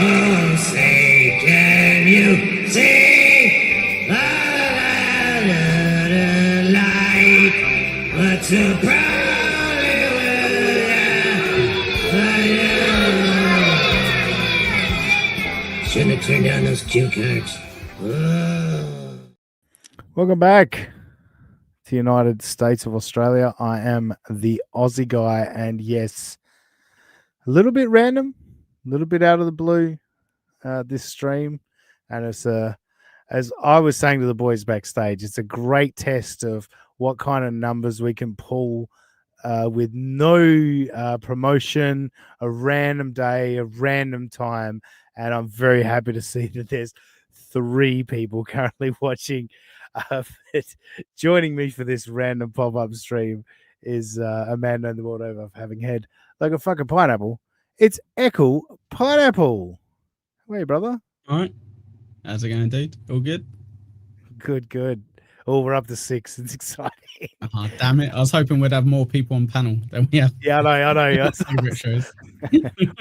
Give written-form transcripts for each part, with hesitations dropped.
Oh, say, can you see the light? What's the problem with shouldn't have turned down those cue cards. Oh. Welcome back to the United States of Australia. I am the Aussie guy, and yes, a little bit random, a little bit out of the blue, this stream, and it's as I was saying to the boys backstage, it's a great test of what kind of numbers we can pull with no promotion, a random day, a random time, and I'm very happy to see that there's 3 people currently watching. Joining me for this random pop-up stream is a man known the world over for having head like a fucking pineapple. It's Echo Pineapple. How are you, brother? All right. How's it going, dude? All good? Good. Oh, we're up to 6. It's exciting. Oh, damn it. I was hoping we'd have more people on panel than we have. Yeah, I know. Favorite shows.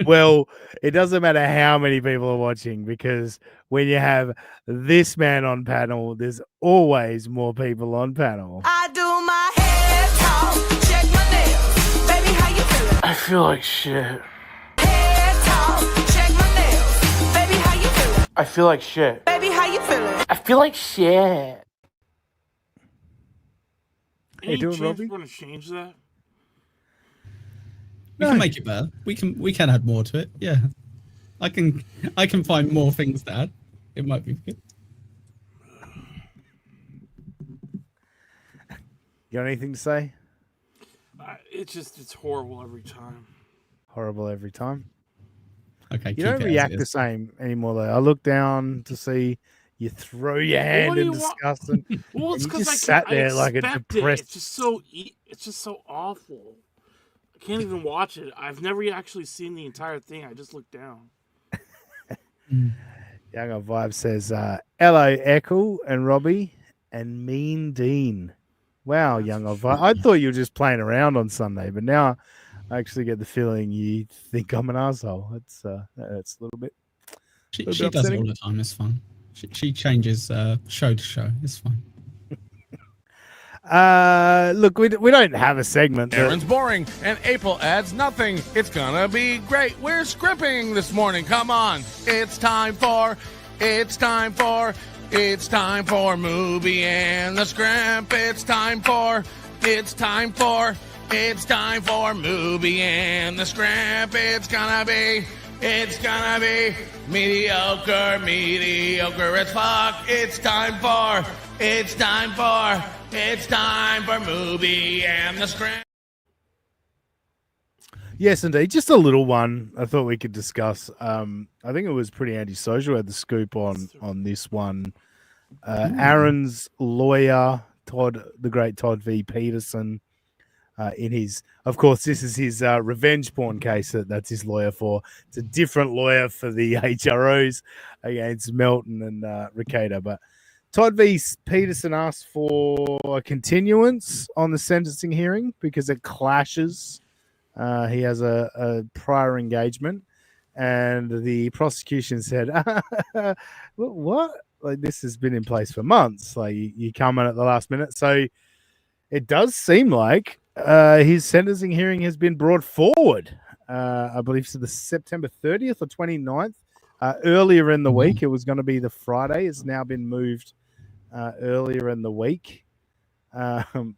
Well, it doesn't matter how many people are watching, because when you have this man on panel, there's always more people on panel. I do my hair talk, check my nails. Baby, how you feeling? I feel like shit. Hair talk, check my nails. Baby, how you feeling? I feel like shit. Baby, how you feeling? I feel like shit. Any doing, chance Robbie? we're gonna change that? We can make it better. We can add more to it. Yeah. I can find more things to add. It might be good. You got anything to say? It's horrible every time. Horrible every time. Okay. You keep don't it as react it the is. same anymore, though. I look down to see you throw your hand what do in you want? disgust, and Well, it's you because just I sat there like a expect it. depressed. It's just so awful. I can't even watch it. I've never actually seen the entire thing. I just looked down. Younger Vibe says, hello, Echo and Robbie and Mean Dean. Wow, Younger Vibe. I thought you were just playing around on Sunday, but now I actually get the feeling you think I'm an asshole. It's a little bit. She little bit does it upsetting. all the time. It's fun. She changes show to show. It's fine. Look, we don't have a segment. Aaron's boring, and April adds nothing. It's gonna be great. We're scripting this morning. Come on. It's time for Movie and the Scrimp. It's time for Movie and the Scrimp. It's gonna be mediocre as fuck. It's time for Movie and the Scrimp. Yes, indeed. Just a little one I thought we could discuss. I think it was pretty antisocial. Had the scoop on this one. Aaron's lawyer, the great Todd V. Peterson, in his, of course, this is his revenge porn case that's his lawyer for. It's a different lawyer for the HROs against Melton and Ricada. But Todd V. Peterson asked for a continuance on the sentencing hearing because it clashes. He has a prior engagement, and the prosecution said, what? Like, this has been in place for months. Like, you come in at the last minute. So it does seem like his sentencing hearing has been brought forward, I believe, to the September 30th or 29th. Earlier in the week, it was going to be the Friday. It's now been moved earlier in the week.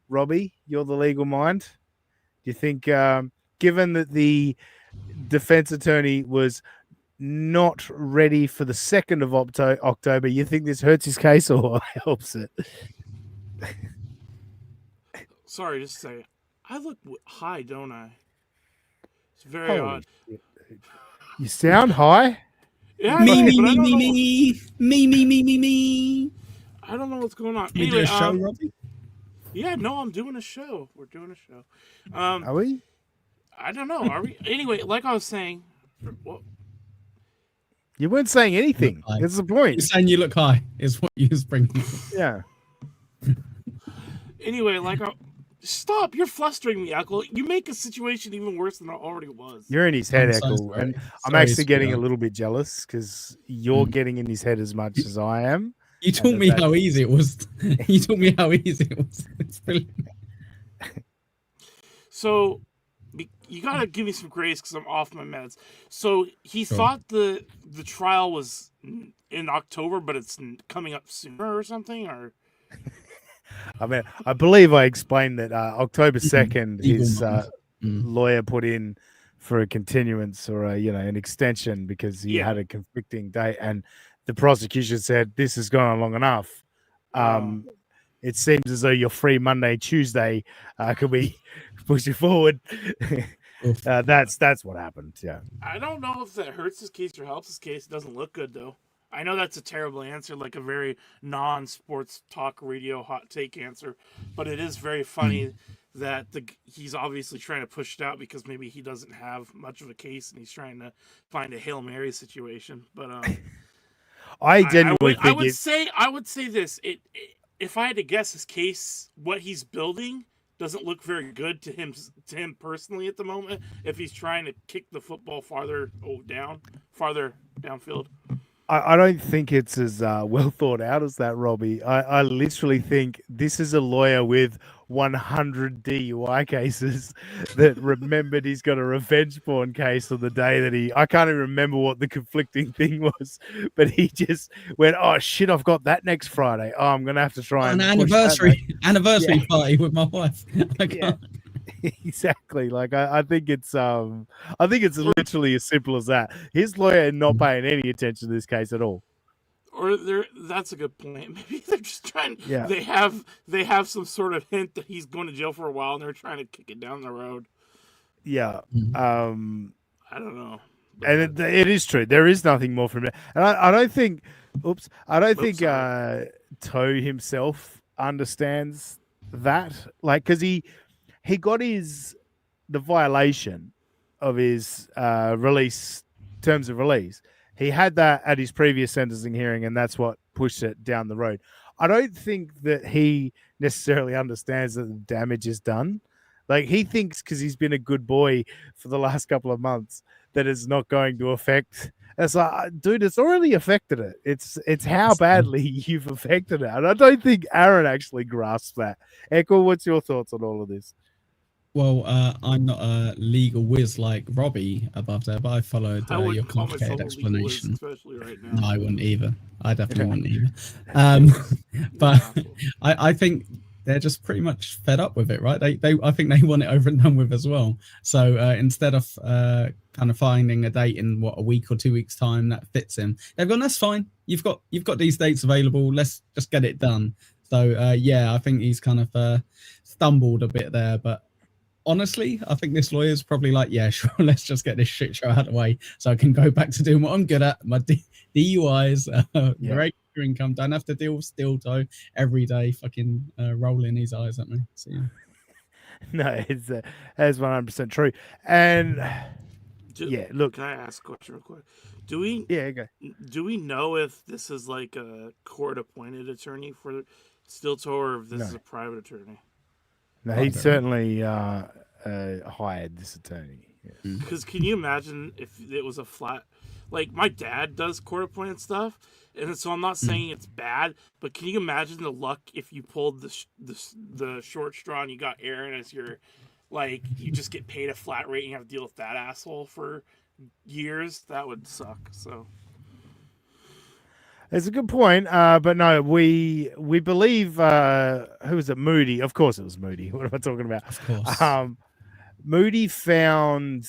Robbie, you're the legal mind. Do you think, given that the defense attorney was not ready for the 2nd of October, you think this hurts his case or helps it? Sorry, just to say, I look high, don't I? It's very odd. Shit. You sound high. Yeah, Me. I don't know what's going on. You do a show, Robbie? Yeah, no, I'm doing a show. We're doing a show. Are we? I don't know. Are we? Anyway, like I was saying, well, You weren't saying anything. High. That's the point. You're saying you look high is what you was bringing. Yeah. anyway, Stop! You're flustering me, Echo. You make a situation even worse than it already was. You're in his head, I'm so Echo, sorry. and I'm Sorry, actually getting a Schmuel. little bit jealous because you're getting in his head as much as I am. You taught me how easy it was. You taught me how easy it was. It's brilliant. So, you gotta give me some grace because I'm off my meds. So he thought the trial was in October, but it's coming up sooner or something, or. I mean, I believe I explained that October 2nd, Legal his mind. lawyer put in for a continuance or an extension because he had a conflicting date, and the prosecution said this has gone on long enough. It seems as though you're free Monday, Tuesday. Could we push it forward? That's what happened. Yeah. I don't know if that hurts his case or helps his case. It doesn't look good though. I know that's a terrible answer, like a very non-sports talk radio hot take answer, but it is very funny that he's obviously trying to push it out because maybe he doesn't have much of a case and he's trying to find a Hail Mary situation. But I genuinely I would say this: if I had to guess, his case, what he's building, doesn't look very good to him personally at the moment. If he's trying to kick the football farther downfield. I don't think it's as well thought out as that, Robbie. I literally think this is a lawyer with 100 DUI cases that remembered he's got a revenge porn case on the day that I can't even remember what the conflicting thing was, but he just went, oh shit, I've got that next Friday. Oh, I'm going to have to try an and anniversary party with my wife. I can't. Exactly. Like I think it's literally as simple as that. His lawyer not paying any attention to this case at all. Or that's a good point. Maybe they're just trying. Yeah. They have some sort of hint that he's going to jail for a while, and they're trying to kick it down the road. Yeah. I don't know. And it is true. There is nothing more from it. And I don't think. Toe himself understands that. Like, because he got the violation of his terms of release. He had that at his previous sentencing hearing, and that's what pushed it down the road. I don't think that he necessarily understands that the damage is done. Like, he thinks because he's been a good boy for the last couple of months that it's not going to affect. It's like, dude, it's already affected it. It's how badly you've affected it. And I don't think Aaron actually grasps that. Echo, what's your thoughts on all of this? Well, I'm not a legal whiz like Robbie above there, but I followed your complicated explanation. Especially right now. No, I wouldn't either. I definitely wouldn't either. But I think they're just pretty much fed up with it, right? I think they want it over and done with as well. So instead of kind of finding a date in a week or 2 weeks time that fits him, they've gone, that's fine. You've got these dates available. Let's just get it done. So I think he's kind of stumbled a bit there, but honestly, I think this lawyer's probably like, yeah, sure, let's just get this shit show out of the way so I can go back to doing what I'm good at, my DUIs, regular income, don't have to deal with steel toe every day, fucking rolling his eyes at me. So, yeah. No, that's 100% true. And look. Can I ask a question real quick? Do we know if this is like a court-appointed attorney for steel toe or if this is a private attorney? No, he certainly hired this attorney. Because can you imagine if it was a flat... Like, my dad does court-appointed stuff, and so I'm not saying it's bad, but can you imagine the luck if you pulled the short straw and you got Aaron as your... Like, you just get paid a flat rate and you have to deal with that asshole for years? That would suck, so... It's a good point, but no, we believe who was it? Moody. Of course, it was Moody. What am I talking about? Of course. Moody found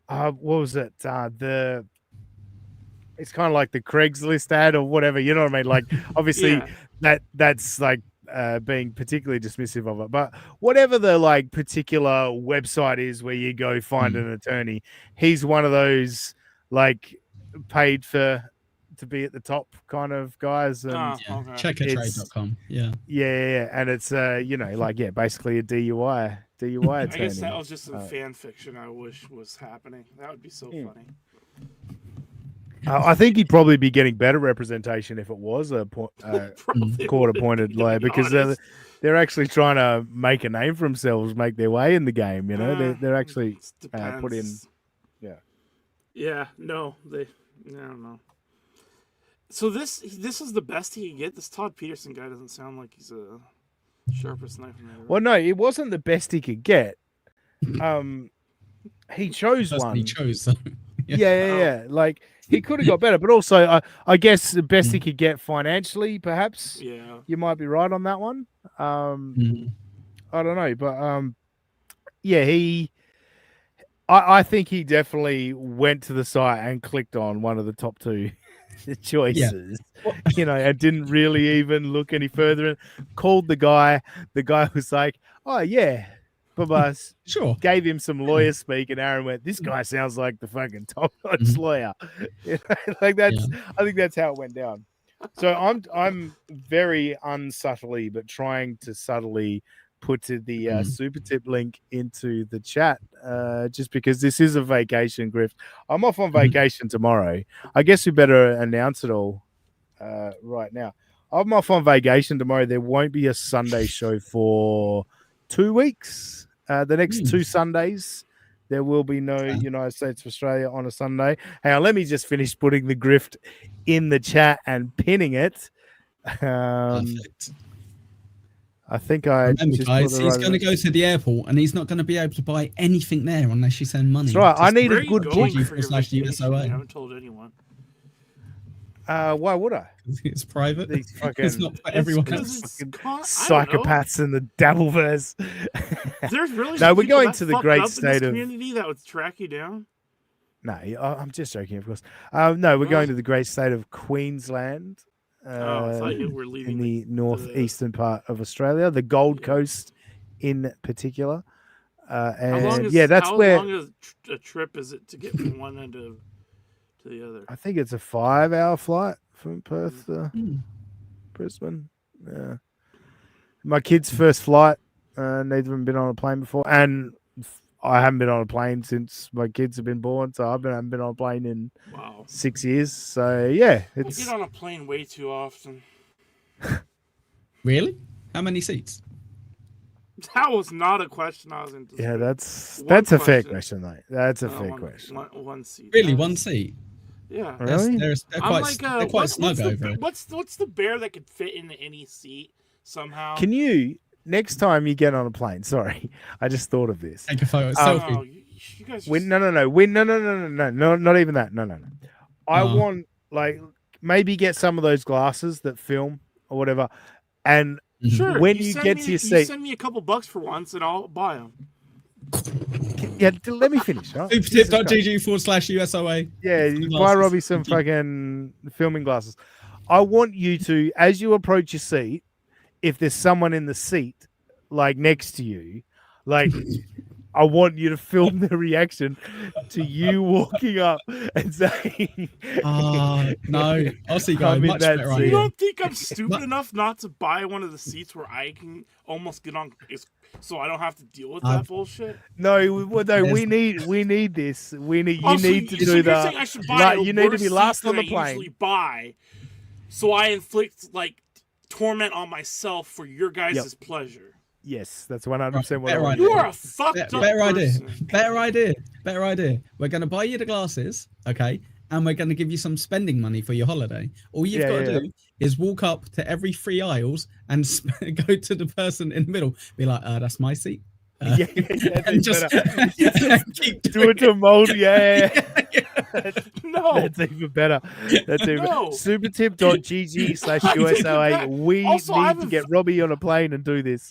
what was it? It's kind of like the Craigslist ad or whatever. You know what I mean? Like, obviously, that's like being particularly dismissive of it. But whatever the like particular website is where you go find an attorney, he's one of those like paid for to be at the top kind of guys. And checkertrade.com. Yeah, and it's basically a DUI attorney. I guess that was just some fan fiction I wish was happening. That would be so funny. I think he'd probably be getting better representation if it was a court-appointed lawyer, because they're actually trying to make a name for themselves, make their way in the game. You know, they're actually put in. Yeah. Yeah. No, I don't know. So this is the best he can get. This Todd Peterson guy doesn't sound like he's a sharpest knife in the room. Well, no, it wasn't the best he could get. He chose one. He chose. So, yeah. Like he could have got better, but also I guess the best he could get financially, perhaps. Yeah. You might be right on that one. I don't know, but yeah, I think he definitely went to the site and clicked on one of the top two choices, you know, and didn't really even look any further. And called the guy. The guy was like, "Oh yeah, bye-bye." Sure. Gave him some lawyer speak, and Aaron went, "This guy sounds like the fucking top-notch lawyer." You know, like that's. I think that's how it went down. So I'm very unsubtly, but trying to subtly put the super tip link into the chat, just because this is a vacation, Grift. I'm off on vacation tomorrow. I guess we better announce it all right now. I'm off on vacation tomorrow. There won't be a Sunday show for 2 weeks. The next 2 Sundays, there will be no United States of Australia on a Sunday. Hang on, let me just finish putting the Grift in the chat and pinning it. Perfect. I think remember, just guys, he's going to go to the airport and he's not going to be able to buy anything there unless you send money. That's right. I need a good book. USOA. I haven't told anyone. Why would I? It's private. These fucking, it's not for everyone else. Psychopaths in the Dabbleverse. There's really no. We're going to the great state of community that would track you down. No, I'm just joking, of course. No, we're going to the great state of Queensland. I thought you were leaving in the northeastern part of Australia, the Gold Coast in particular. And that's where. How long a trip is it to get from one end to the other? I think it's a 5-hour flight from Perth to Brisbane. Yeah. My kid's first flight. Neither of them been on a plane before, and I haven't been on a plane since my kids have been born, so I haven't been on a plane in 6 years. So yeah, I get on a plane way too often. Really? How many seats? That was not a question I was into. Yeah, that's a fair question, mate. That's a fair question. One seat. Really, one seat? Yeah. Really? They're quite snug over it. What's the bear that could fit into any seat somehow? Can you? Next time you get on a plane, sorry, I just thought of this. Take a photo, selfie. You guys no, not even that. No. I want maybe get some of those glasses that film or whatever, and sure, when you get to your seat, send me a couple bucks for once, and I'll buy them. Yeah, let me finish. Right? Supertip.gg/USOA. Yeah, you buy Robbie some fucking filming glasses. I want you to, as you approach your seat, if there's someone in the seat, next to you, I want you to film the reaction to you walking up and saying, no, I'll see, guys. Much better idea. You don't think I'm stupid enough not to buy one of the seats where I can almost get on, so I don't have to deal with that bullshit? No, we need this. You need to do that. I should buy you need to be last on the plane. I usually buy, so I inflict torment on myself for your guys' pleasure. Yes, that's 100% what I want. You are a fucked up person. Better idea. We're going to buy you the glasses, okay? And we're going to give you some spending money for your holiday. All you've got to do is walk up to every 3 aisles and go to the person in the middle. Be like, that's my seat. And just keep do it to a mold. No, that's even better. Supertip.gg/USOA. We need to get Robbie on a plane and do this.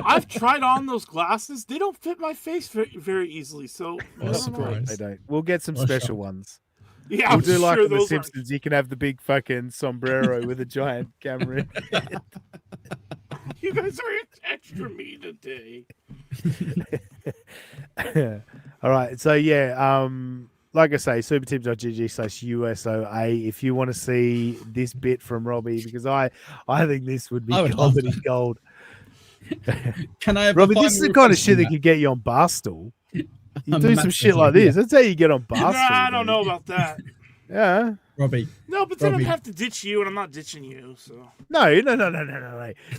I've tried on those glasses. They don't fit my face very easily. So they don't. We'll get some special ones. Yeah, we'll do like on The Simpsons. You can have the big fucking sombrero with a giant camera. You guys are extra me today. All right. So like I say, supertip.gg/USOA if you want to see this bit from Robbie, because I think this would be comedy gold. Can I have Robbie, this is the kind of shit that could get you on Barstool. You do some shit like this. That's how you get on Barstool. I don't know about that. Yeah. Robbie. No, but then Robbie. I'd have to ditch you, and I'm not ditching you. So No. Do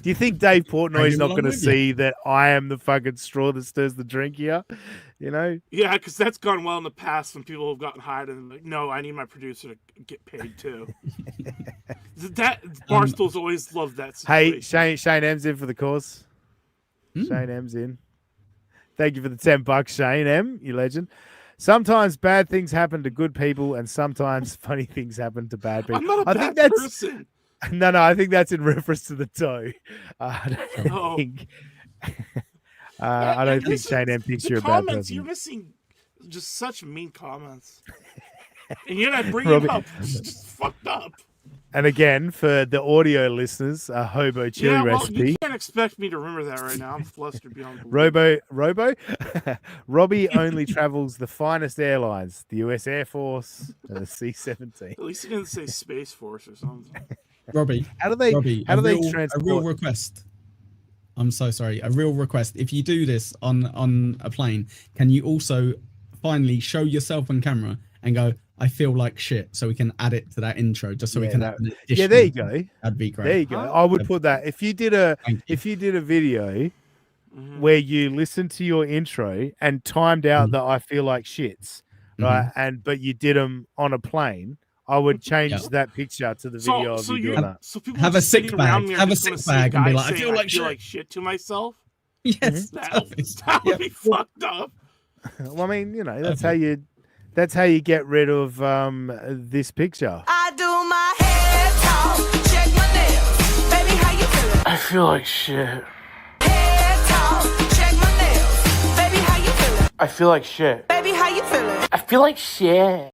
you think Dave Portnoy's him not along going to with you. see that I am the fucking straw that stirs the drink here? You know? yeah, because that's gone well in the past when people have gotten hired and like, no, I need my producer to get paid too. That Barstool's always loved that Hey, situation. Shane M's in for the course. Shane M's in. Thank you for the $10, Shane M. You legend. Sometimes bad things happen to good people, and sometimes funny things happen to bad people. I'm not a I bad think that's person. no. I think that's in reference to the toe. I don't Oh. think. I don't think Listen, Shane M thinks the you're a bad comments, person. you're missing just such mean comments. And you're not bringing Robbie- it up. It's just fucked up. And again, for the audio listeners, a hobo chili Yeah, well, recipe. you can't expect me to remember that right now. I'm flustered beyond belief. Robo, Robbie only travels the finest airlines: the U.S. Air Force and the C-17. At least he didn't say Space Force or something. Robbie. How do they? Robbie, how do they a real transport? request. I'm so sorry. A real request. If you do this on a plane, can you also finally show yourself on camera and go, I feel like shit, so we can add it to that intro, just so we Yeah, can that- have an Yeah, there you additional- go. That'd be great. There you go. I would put that. If you did a video where you listened to your intro and timed out the I feel like shits, right? But you did them on a plane, I would change Yeah. that picture to the video of you doing that. So people Have a just sick sitting around bag. me are Have a just gonna sick see a bag and be guy like, I saying, feel like shit. to myself. Yes. That would be fucked up. Well, I mean, you know, that's how you get rid of this picture. I do my hair talk, check my nails. Baby, how you feeling? I feel like shit. Hair talk, check my nails. Baby, how you feeling? I feel like shit. Baby, how you feeling? I feel like shit.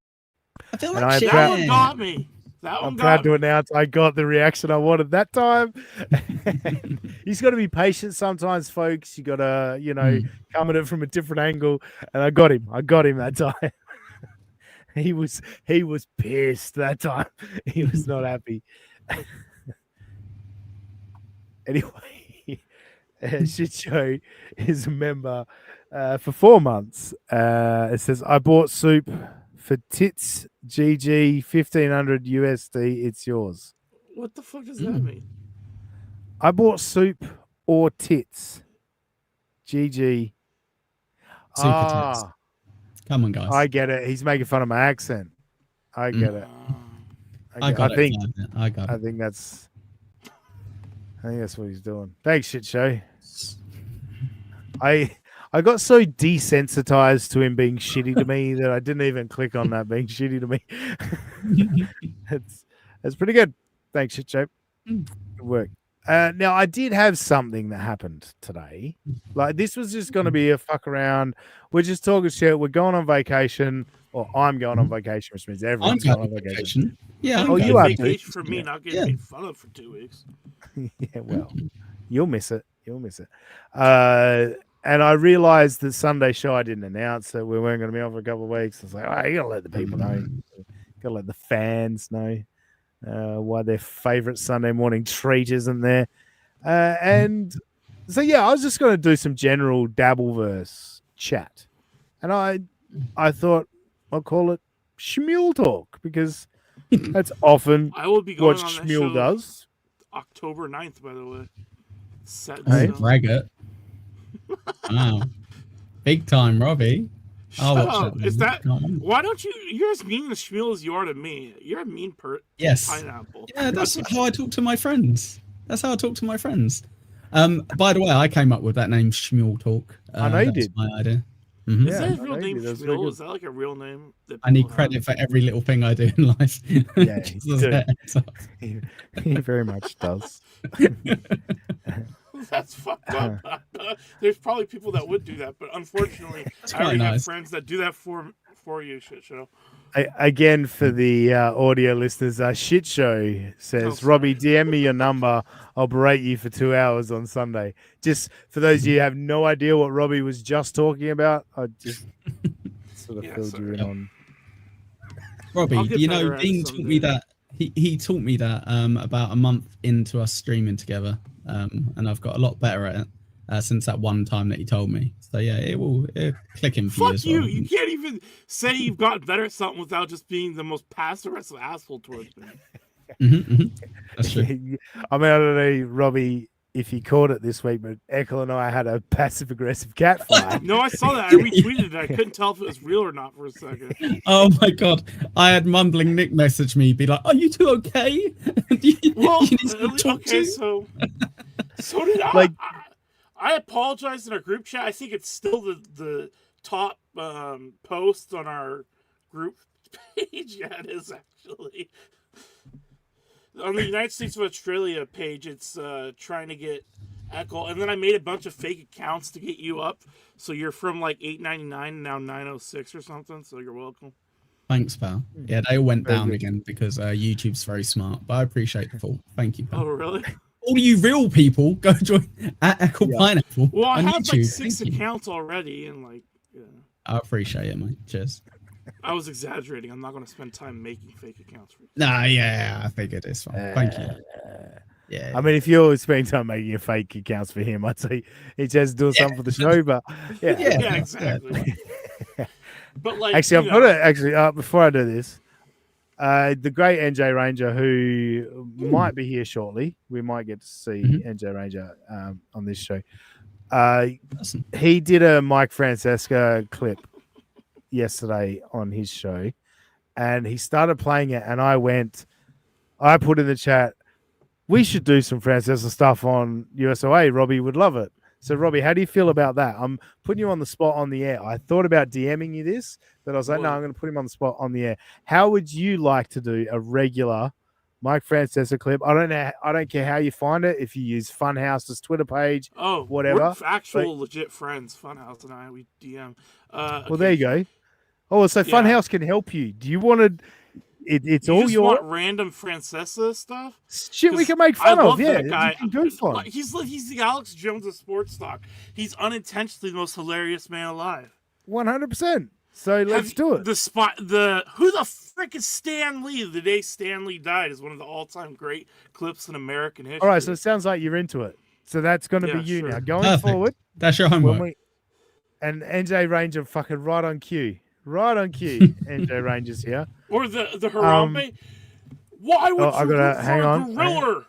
I feel And like I'm shit. That one got me. That one I'm got proud to me. announce I got the reaction I wanted that time. He's got to be patient sometimes, folks. You got to, you know, come at it from a different angle. And I got him that time. He was pissed that time. He was not happy. Anyway, Shit Show is a member for 4 months. It says, I bought soup for tits GG 1500 USD. It's yours. What the fuck does that mean? I bought soup or tits. GG. Super tits. Come on, guys. I get it. He's making fun of my accent. I get it. I got it. I got I it. think that's what he's doing. Thanks, Shit Show. I got so desensitized to him being shitty to me that I didn't even click on that being shitty to me. It's pretty good. Thanks, Shit Show. Good work. Now, I did have something that happened today. Like, this was just going to be a fuck around. We're just talking shit. We're going on vacation, or I'm going on vacation, which means I'm everyone's going going on on vacation. vacation. Yeah. Oh, I'm you going. are Vacation for me, not getting Yeah. made fun of for 2 weeks. Yeah, well, you'll miss it. You'll miss it. And I realized the Sunday show, I didn't announce that we weren't going to be on for a couple of weeks. I was like, oh, you got to let the people know. Got to let the fans know why their favorite Sunday morning treat isn't there. And so, yeah, I was just going to do some general Dabbleverse chat. And I thought I'll call it Schmuel Talk because that's often I will be going what on that Schmuel show does. October 9th, by the way. Set in Hey. stone. Brag it. Wow. Big time, Robbie. I'll Shut watch up. it. Is then. that? Come on. Why don't you? You're as mean to Schmuel as you are to me. You're a mean Yes. pineapple. Yeah, that's how I talk to my friends. That's how I talk to my friends. By the way, I came up with that name, Schmuel Talk. I know you that was did. my idea. Mhm. Is Yeah, that his I real know name, you. That's very Schmuel? good. Is that like a real name? That I need people credit have? for every little thing I do in life. Yeah, Just you as do. a heads up. He very much does. That's fucked up. There's probably people that would do that, but unfortunately, That's I quite already have nice. friends that do that for you, Shit Show. Again, for the audio listeners, Shit Show says, Oh, Robbie, DM me your number. I'll berate you for 2 hours on Sunday. Just for those of you who have no idea what Robbie was just talking about, I just sort of Yeah, filled sorry. you in on. Robbie, I'll get you know, better at it Dean taught me someday. that. He taught me that about a month into us streaming together, and I've got a lot better at it. since that one time that he told me. So yeah, it'll click in for you Fuck as you! well. You can't even say you've gotten better at something without just being the most passive aggressive asshole towards me. That's true. I mean, I don't know, Robbie, if you caught it this week, but Ekel and I had a passive aggressive cat fight. No, I saw that. I retweeted it. I couldn't tell if it was real or not for a second. Oh my god! I had mumbling Nick message me, be like, "Are you two okay?" Well, You need to talk okay, to? so did I. Like- I apologize in our group chat. I think it's still the top post on our group page. Yeah, it is actually. On the United States of Australia page, it's trying to get Echo, and then I made a bunch of fake accounts to get you up. So you're from like 899 now 906 or something. So you're welcome. Thanks, pal. Yeah, they all went Very down good. again because YouTube's very smart. But I appreciate the thought. Thank you, pal. Oh, really? All you real people, go join at Echo Pineapple. Well, I on have like YouTube. 6 Thank you. accounts already, and like, yeah. I appreciate it, mate. Cheers. I was exaggerating. I'm not going to spend time making fake accounts for you. Nah, yeah, I figured it's fine. Thank you. Yeah. I mean, if you're spending time making a fake accounts for him, I'd say he's just doing something for the show. But yeah, Yeah, exactly. But like, actually, you I've got know, to actually before I do this, the great NJ Ranger who might be here shortly. We might get to see NJ Ranger on this show. He did a Mike Francesca clip yesterday on his show, and he started playing it, and I put in the chat, we should do some Francesca stuff on USOA. Robbie would love it. So, Robbie, how do you feel about that? I'm putting you on the spot on the air. I thought about DMing you this, but I was like, no, I'm going to put him on the spot on the air. How would you like to do a regular Mike Francesca clip? I don't care how you find it. If you use Funhouse's Twitter page, whatever. We're actual legit friends. Funhouse and I, we DM. Well, there you go. Oh, so Funhouse can help you. Do you want to? It's You all just your want random Francesca stuff. shit. We can make I fun love of. Yeah, that guy. you can do fun. He's the Alex Jones of sports talk. He's unintentionally the most hilarious man alive. 100%. So let's do it. Who the frick is Stan Lee? The day Stan Lee died is one of the all-time great clips in American history. All right, so it sounds like you're into it. So that's going to be you sure. now. Going Perfect. forward, That's your when homework. and NJ Ranger fucking right on cue. Right on cue. NJ Ranger's here. Or the Harambe. Why would I you gotta- root hang for a on. gorilla?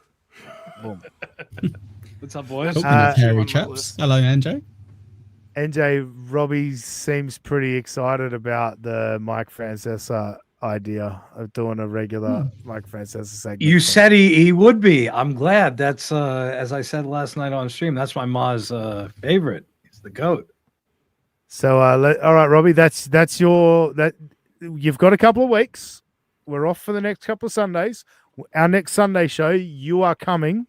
Boom. What's up, boys? Talking of hairy on my chaps. list. Hello, NJ. NJ, Robbie seems pretty excited about the Mike Francesca idea of doing a regular Mike Francesca segment. You said he would be. I'm glad. That's as I said last night on stream. That's my ma's favorite. He's the goat. So, all right, Robbie, that's you've got a couple of weeks. We're off for the next couple of Sundays. Our next Sunday show, you are coming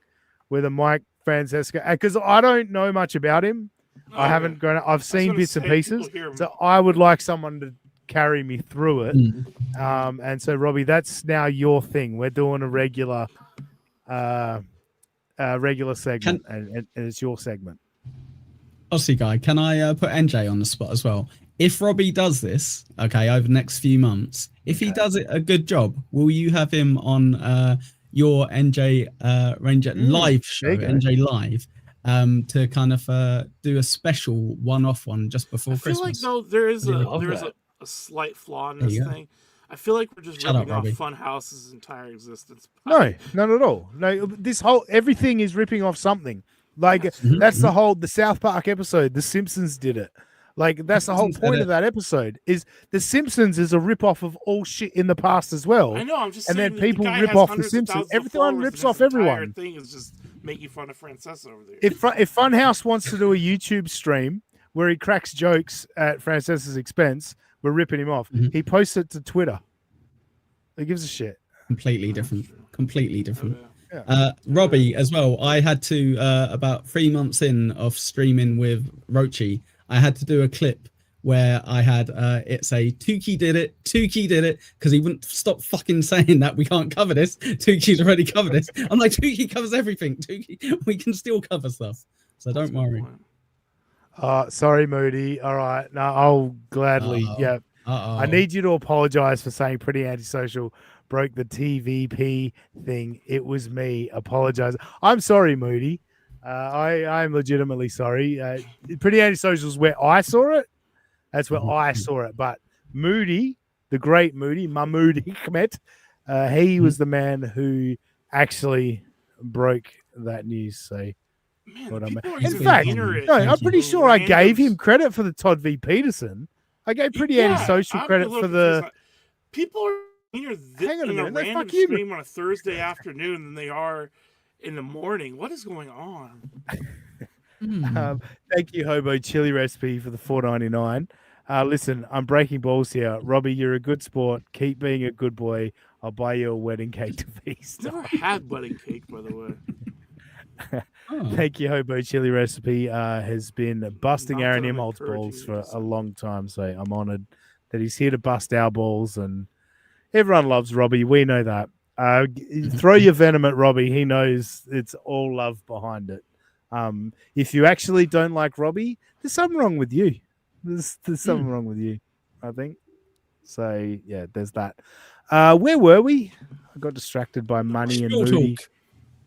with a Mike Francesca, because I don't know much about him. I haven't grown up. I've seen gonna bits and say, pieces, people hear him. so I would like someone to carry me through it. And so, Robbie, that's now your thing. We're doing a regular segment, and it's your segment. Aussie guy, can I put NJ on the spot as well? If Robbie does this, okay, over the next few months, if he does it a good job, will you have him on your NJ Ranger live show, NJ Live, to kind of do a special one-off one just before I feel like Christmas? though there is love a slight flaw in There this you go. thing. I feel like we're just Shut up, ripping off Robbie. Funhouse's entire existence. No, not at all. No, everything is ripping off something. Like that's the South Park episode. The Simpsons did it. Like that's the whole Simpsons did point it. of that episode. Is the Simpsons is a rip off of all shit in the past as well. I know. I'm just And saying then that the people guy rip has off the hundreds of Simpsons. thousands of Everyone followers, rips and off his entire everyone. Thing is just making fun of Francesca over there. If Funhouse wants to do a YouTube stream where he cracks jokes at Francesca's expense, we're ripping him off. He posts it to Twitter. Who gives a shit? Completely different. Completely different. Yeah. Robbie as well. I had to about 3 months in of streaming with Rochi. I had to do a clip where I had it's a Tukey did it, because he wouldn't stop fucking saying that we can't cover this. Tukey's already covered this. I'm like, Tukey covers everything. Tukey, we can still cover stuff. So don't worry. Sorry, Moody. All right. No, I'll gladly. Yeah. I need you to apologize for saying pretty antisocial broke the TVP thing. It was me. Apologize. I'm sorry, Moody. I'm legitimately sorry. Pretty Antisocial is where I saw it. That's where I saw it. But Moody, the great Moody, Mahmood Hikmet, he was the man who actually broke that news. So, Man, what people are in even fact, meaner at no, I'm pretty the sure I gave randoms. him credit for the Todd V. Peterson. I gave Pretty Yeah, Antisocial I'm a credit little for the. confused. People are meaner Hang on a in a minute, no, random fuck you. stream on a Thursday afternoon than they are in the morning. What is going on? Thank you, Hobo Chili Recipe, for the $4.99. Listen, I'm breaking balls here. Robbie, you're a good sport. Keep being a good boy. I'll buy you a wedding cake to feast. Never had wedding cake, by the way. Thank you, Hobo Chili Recipe. Has been busting Not Aaron that I'm Imholt's encouraging balls you for to a say. long time. So I'm honored that he's here to bust our balls. And everyone loves Robbie. We know that. Throw your venom at Robbie. He knows it's all love behind it. If you actually don't like Robbie, there's something wrong with you. There's something wrong with you, I think. So yeah, there's that. Where were we? I got distracted by money and Schmuel Moody. talk.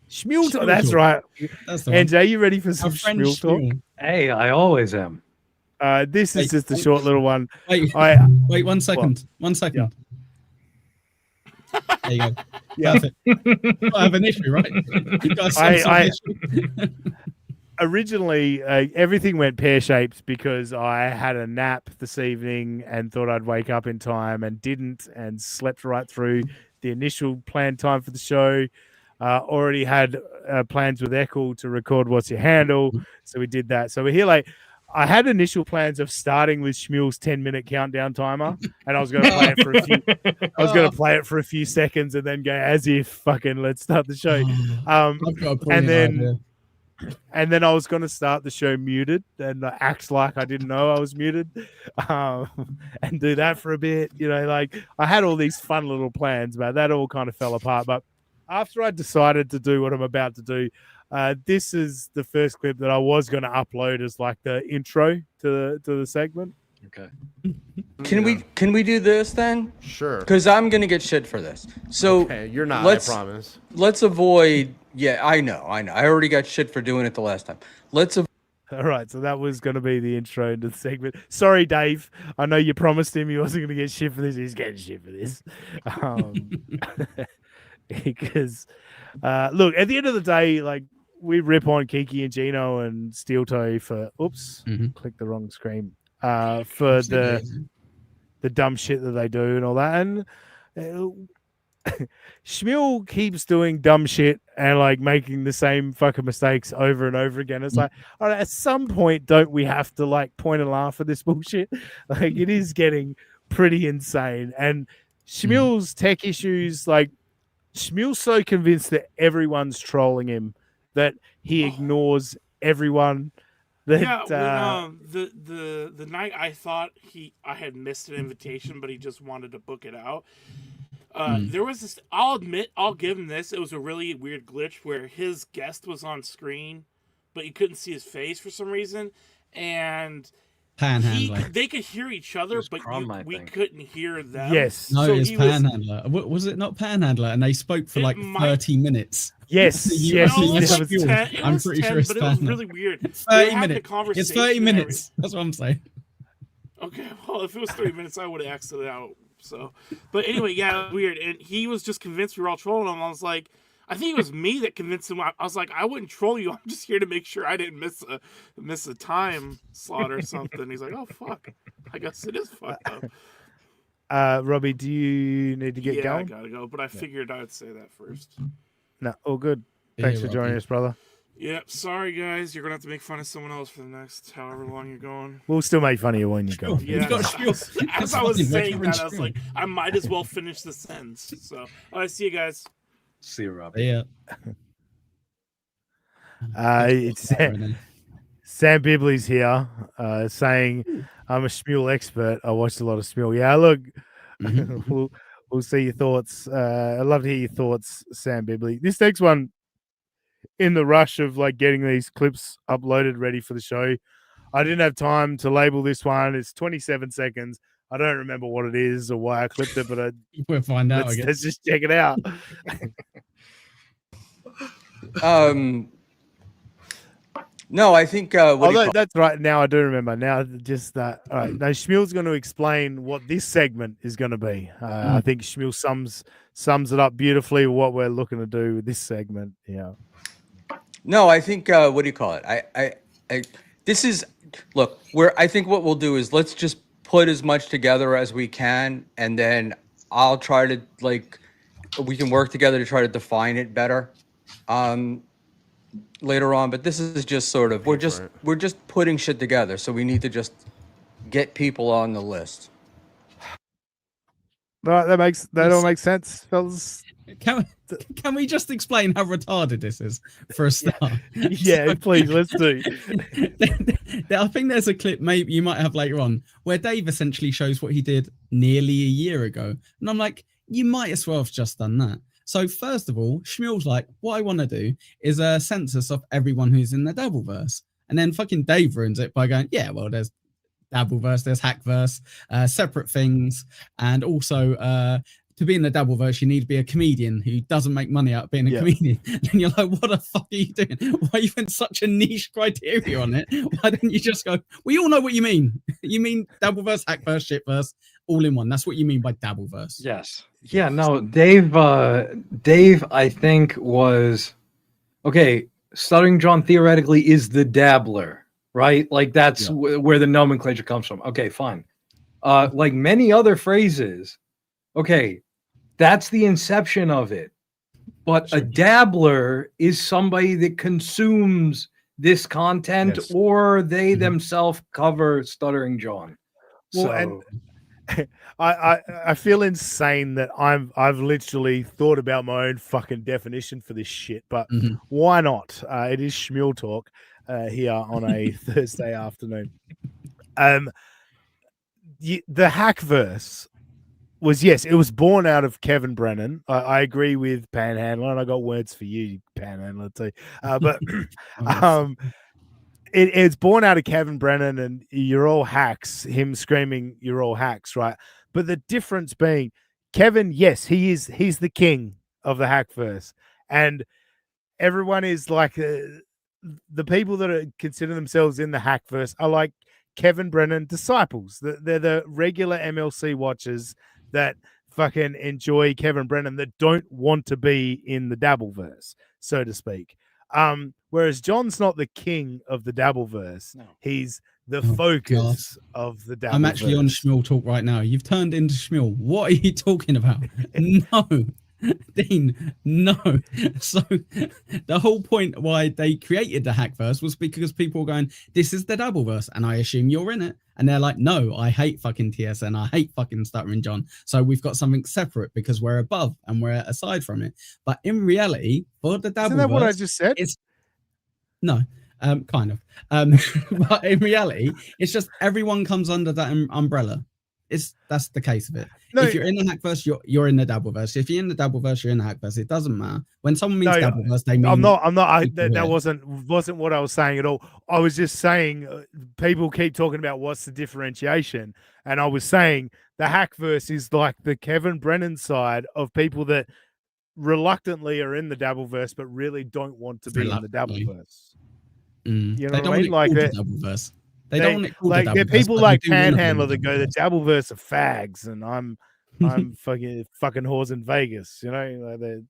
Schmuel talk. Schmuel That's talk. right. That's the one. NJ, you ready for some Our friend Schmuel talk? Schmuel. Hey, I always am. This is Wait, just a short little one. Wait, I wait 1 second. 1 second. There you go. Yeah. Perfect. I have an issue, right? You guys have some issue. Originally, everything went pear-shaped because I had a nap this evening and thought I'd wake up in time and didn't, and slept right through the initial planned time for the show. Already had plans with Eccles to record What's Your Handle, so we did that. So we're here like, I had initial plans of starting with Schmuel's 10-minute countdown timer, and I was going to play it for a few. I was going to play it for a few seconds and then go as if fucking let's start the show. I've got a brilliant idea. And then I was going to start the show muted and act like I didn't know I was muted, and do that for a bit. You know, like I had all these fun little plans, but that all kind of fell apart. But after I decided to do what I'm about to do, this is the first clip that I was going to upload as like the intro to the segment. Okay. Can we do this then? Sure. Because I'm gonna get shit for this. So Okay, you're not, let's- I promise. let's avoid. Yeah, I know. I already got shit for doing it the last time. Let's avoid. All right, so that was going to be the intro into the segment. Sorry, Dave. I know you promised him he wasn't going to get shit for this. He's getting shit for this. Because, look, at the end of the day, like, we rip on Kiki and Gino and Steel Toe for, click the wrong screen, for the dumb shit that they do and all that. And Schmuel keeps doing dumb shit and like making the same fucking mistakes over and over again. It's like, all right, at some point, don't we have to like point and laugh at this bullshit? Like, it is getting pretty insane. And Schmuel's tech issues, like, Schmuel's so convinced that everyone's trolling him that he ignores everyone. That, yeah, when, the night I thought I had missed an invitation, but he just wanted to book it out. There was this. I'll admit, I'll give him this. It was a really weird glitch where his guest was on screen, but you couldn't see his face for some reason, and Panhandler. they could hear each other, but we couldn't hear them. Yes. No, So it's he was- Panhandler. Was it not Panhandler? And they spoke for like 30 minutes. Yes, You yes. only yes. missed Schmuel. 10, it I'm was pretty 10, sure it's but it was Panhandler. really weird. It's They were 30 having a minutes. It's conversation 30 and minutes. That's what I'm saying. Okay, well, if it was 30 minutes, I would have axed it out. So, but anyway, yeah, it was weird. And he was just convinced we were all trolling him. I was like, I think it was me that convinced him. I was like, I wouldn't troll you. I'm just here to make sure I didn't miss a time slot or something. He's like, oh fuck, I guess it is fucked up. Robbie, do you need to get yeah, I going? gotta go. But I figured I would say that first. No, all good. Thanks for joining us, brother. Yep, sorry guys, you're gonna have to make fun of someone else for the next however long you're going. We'll still make fun of you when you go. Yeah, You got Schmuel. as That's I was fine, saying make that, I was Schmuel. like, I might as well finish the sentence. So, all right, see you guys. See you, Rob. Yeah. It's Sam Bibley's here, saying I'm a Schmuel expert. I watched a lot of Schmuel. Yeah, look, we'll see your thoughts. I'd love to hear your thoughts, Sam Bibley. This next one, in the rush of like getting these clips uploaded ready for the show, I didn't have time to label this one. It's 27 seconds. I don't remember what it is or why I clipped it, but We'll find out. let's just check it out. No, I think what do you Although call that's right. Now I do remember. Now just that. All right. Now Schmuel's going to explain what this segment is going to be. I think Schmuel sums it up beautifully. What we're looking to do with this segment. Yeah. No, I think what do you call it? I this is look, I think what we'll do is let's just put as much together as we can, and then I'll try to we can work together to try to define it better later on. But this is just sort of we're just putting shit together, so we need to just get people on the list. Right, that all makes sense, fellas. Can we just explain how retarded this is for a start? Yeah, please, let's do. I think there's a clip maybe you might have later on where Dave essentially shows what he did nearly a year ago. And I'm like, you might as well have just done that. So first of all, Schmuel's like, what I want to do is a census of everyone who's in the Dabbleverse. And then fucking Dave ruins it by going, yeah, well, there's Dabbleverse, there's Hackverse, separate things. And also, to be in the Dabbleverse, you need to be a comedian who doesn't make money out of being a comedian. And you're like, what the fuck are you doing? Why are you putting such a niche criteria on it? Why don't you just go, we all know what you mean. You mean Dabbleverse, Hackverse, Shitverse, all in one. That's what you mean by Dabbleverse. Yes. Yeah, no, Dave, I think was, okay, Stuttering John theoretically is the dabbler, right? Like that's where the nomenclature comes from. Okay, fine. Like many other phrases, okay, that's the inception of it. But a dabbler is somebody that consumes this content or they themselves cover Stuttering John. Well, and I feel insane that I've literally thought about my own fucking definition for this shit, but why not? It is Schmuel talk here on a Thursday afternoon. The Hackverse was, yes, it was born out of Kevin Brennan. I agree with Panhandler, and I got words for you, Panhandler, too. But it's born out of Kevin Brennan and you're all hacks, him screaming, you're all hacks, right? But the difference being, Kevin, yes, he's the king of the Hackverse. And everyone is like, the people that consider themselves in the Hackverse are like Kevin Brennan disciples. They're the regular MLC watchers that fucking enjoy Kevin Brennan that don't want to be in the Dabbleverse, so to speak. Whereas John's not the king of the Dabbleverse. No. He's the focus of the Dabbleverse. I'm actually on Schmuel talk right now. You've turned into Schmuel. What are you talking about? No. Dean, no. So the whole point why they created the Hackverse was because people were going, this is the Dabbleverse, and I assume you're in it. And they're like, no, I hate fucking TSN. I hate fucking Stuttering John. So we've got something separate because we're above and we're aside from it. But in reality, for the Dabbleverse, isn't that what I just said? No, kind of. But in reality, it's just everyone comes under that umbrella. That's the case of it. No, if you're in the Hackverse, you're in the Dabbleverse. If you're in the Dabbleverse, you're in the Hackverse. It doesn't matter. When someone means Dabbleverse, they mean. I'm not. That wasn't what I was saying at all. I was just saying people keep talking about what's the differentiation, and I was saying the Hackverse is like the Kevin Brennan side of people that reluctantly are in the Dabbleverse, but really don't want to be in the Dabbleverse. You know what I mean? Like that. Dabbleverse. They don't want it called like the there are people like Panhandler that go, the the Dabbleverse are fags, and I'm fucking whores in Vegas. You know, like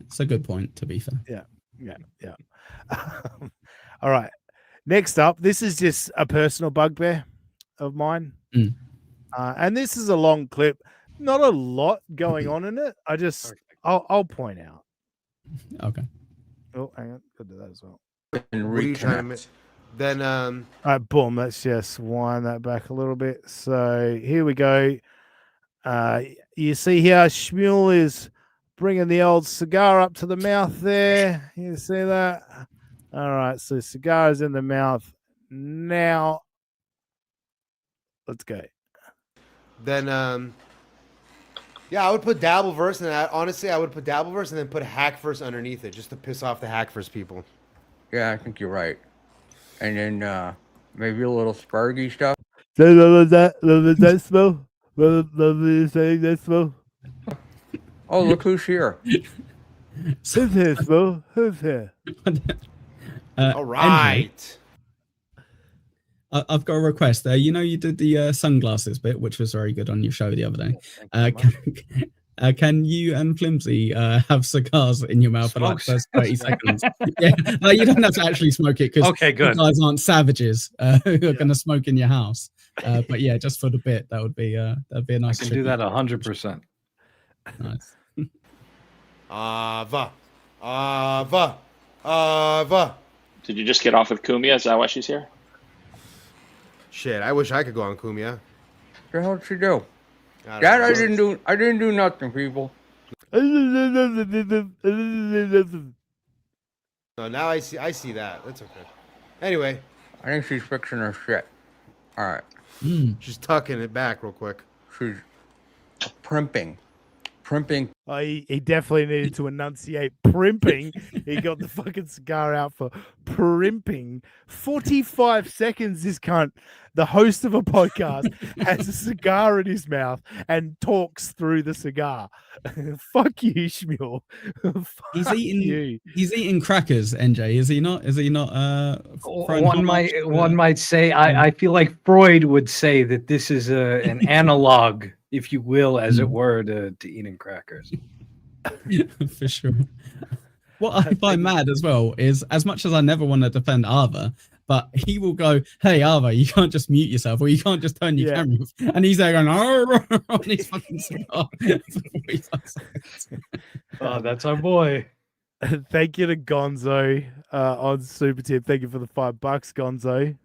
it's a good point, to be fair. Yeah. All right. Next up, this is just a personal bugbear of mine, and this is a long clip. Not a lot going on in it. I'll point out. Okay. Oh, hang on. Could do that as well. And then all right, boom, let's just wind that back a little bit. So here we go. You see here Schmuel is bringing the old cigar up to the mouth there. You see that? All right, so cigar is in the mouth now. Let's go. Then I would put Dabbleverse, and honestly I would put Dabbleverse and then put Hackverse underneath it just to piss off the Hackverse people. Yeah, I think you're right. And then maybe a little Spargy stuff. Love that smell? Love saying that smell? Oh, look who's here. Who's here, smell? Who's here? All right. I've got a request there. You know, you did the sunglasses bit, which was very good on your show the other day. Can you and Flimsy have cigars in your mouth for like the first 30 seconds? Yeah, no, you don't have to actually smoke it because Okay, good. you guys aren't savages who are going to smoke in your house. But yeah, just for the bit, that'd be a nice. I can do that 100%. Nice. Ava. Ava. Ava. Did you just get off with Kumia? Is that why she's here? Shit, I wish I could go on Kumia. What the hell did she do? I Dad, don't know. I didn't do nothing, people. No, now I see that. That's okay. Anyway, I think she's fixing her shit. All right. she's tucking it back real quick. She's primping. Oh, he definitely needed to enunciate primping. He got the fucking cigar out for primping. 45 seconds, this cunt, the host of a podcast, has a cigar in his mouth and talks through the cigar. Fuck you, Schmuel. Fuck you. He's eating crackers, NJ. Is he not? One might say, I feel like Freud would say that this is an analog, if you will, as it were, to eating crackers. For sure. What I find mad as well is, as much as I never want to defend Ava, but he will go, "Hey Ava, you can't just mute yourself, or you can't just turn your camera off," and he's there going, on his fucking cigar. Oh, that's our boy. Thank you to Gonzo on Super Tip. Thank you for the $5, Gonzo.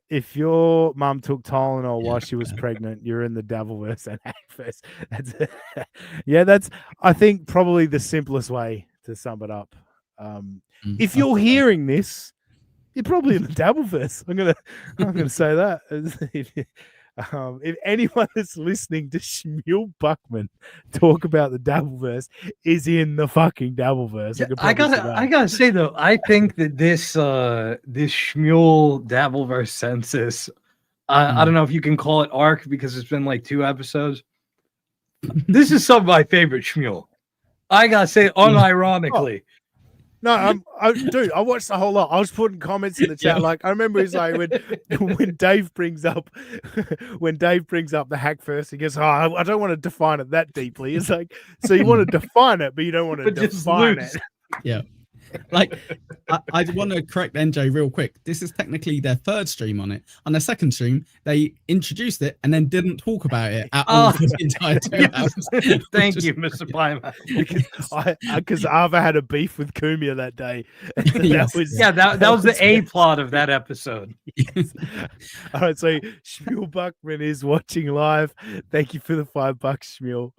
If your mum took Tylenol while she was pregnant, you're in the Dabbleverse and Hackverse. That's I think probably the simplest way to sum it up. If you're hearing this, you're probably in the Dabbleverse. I'm gonna say that. If anyone that's listening to Schmuel Buckman talk about the Dabbleverse is in the fucking Dabbleverse. I gotta say though, I think that this Schmuel Dabbleverse census, I don't know if you can call it arc because it's been like 2 episodes. This is some of my favorite Schmuel. I gotta say, unironically. No, dude, I watched the whole lot. I was putting comments in the chat. Like, I remember he's like, when Dave brings up the hack first, he goes, "Oh, I don't want to define it that deeply." It's like, so you want to define it, but you don't want to define it. Yeah. Like, I want to correct NJ real quick. This is technically their 3rd stream on it. On their 2nd stream, they introduced it and then didn't talk about it at all for the entire 2 hours. Thank you, Mr. Plyman. Because Ava had a beef with Kumia that day. That was the A plot of that episode. All right, so Schmuel Buckman is watching live. Thank you for the $5, Schmuel.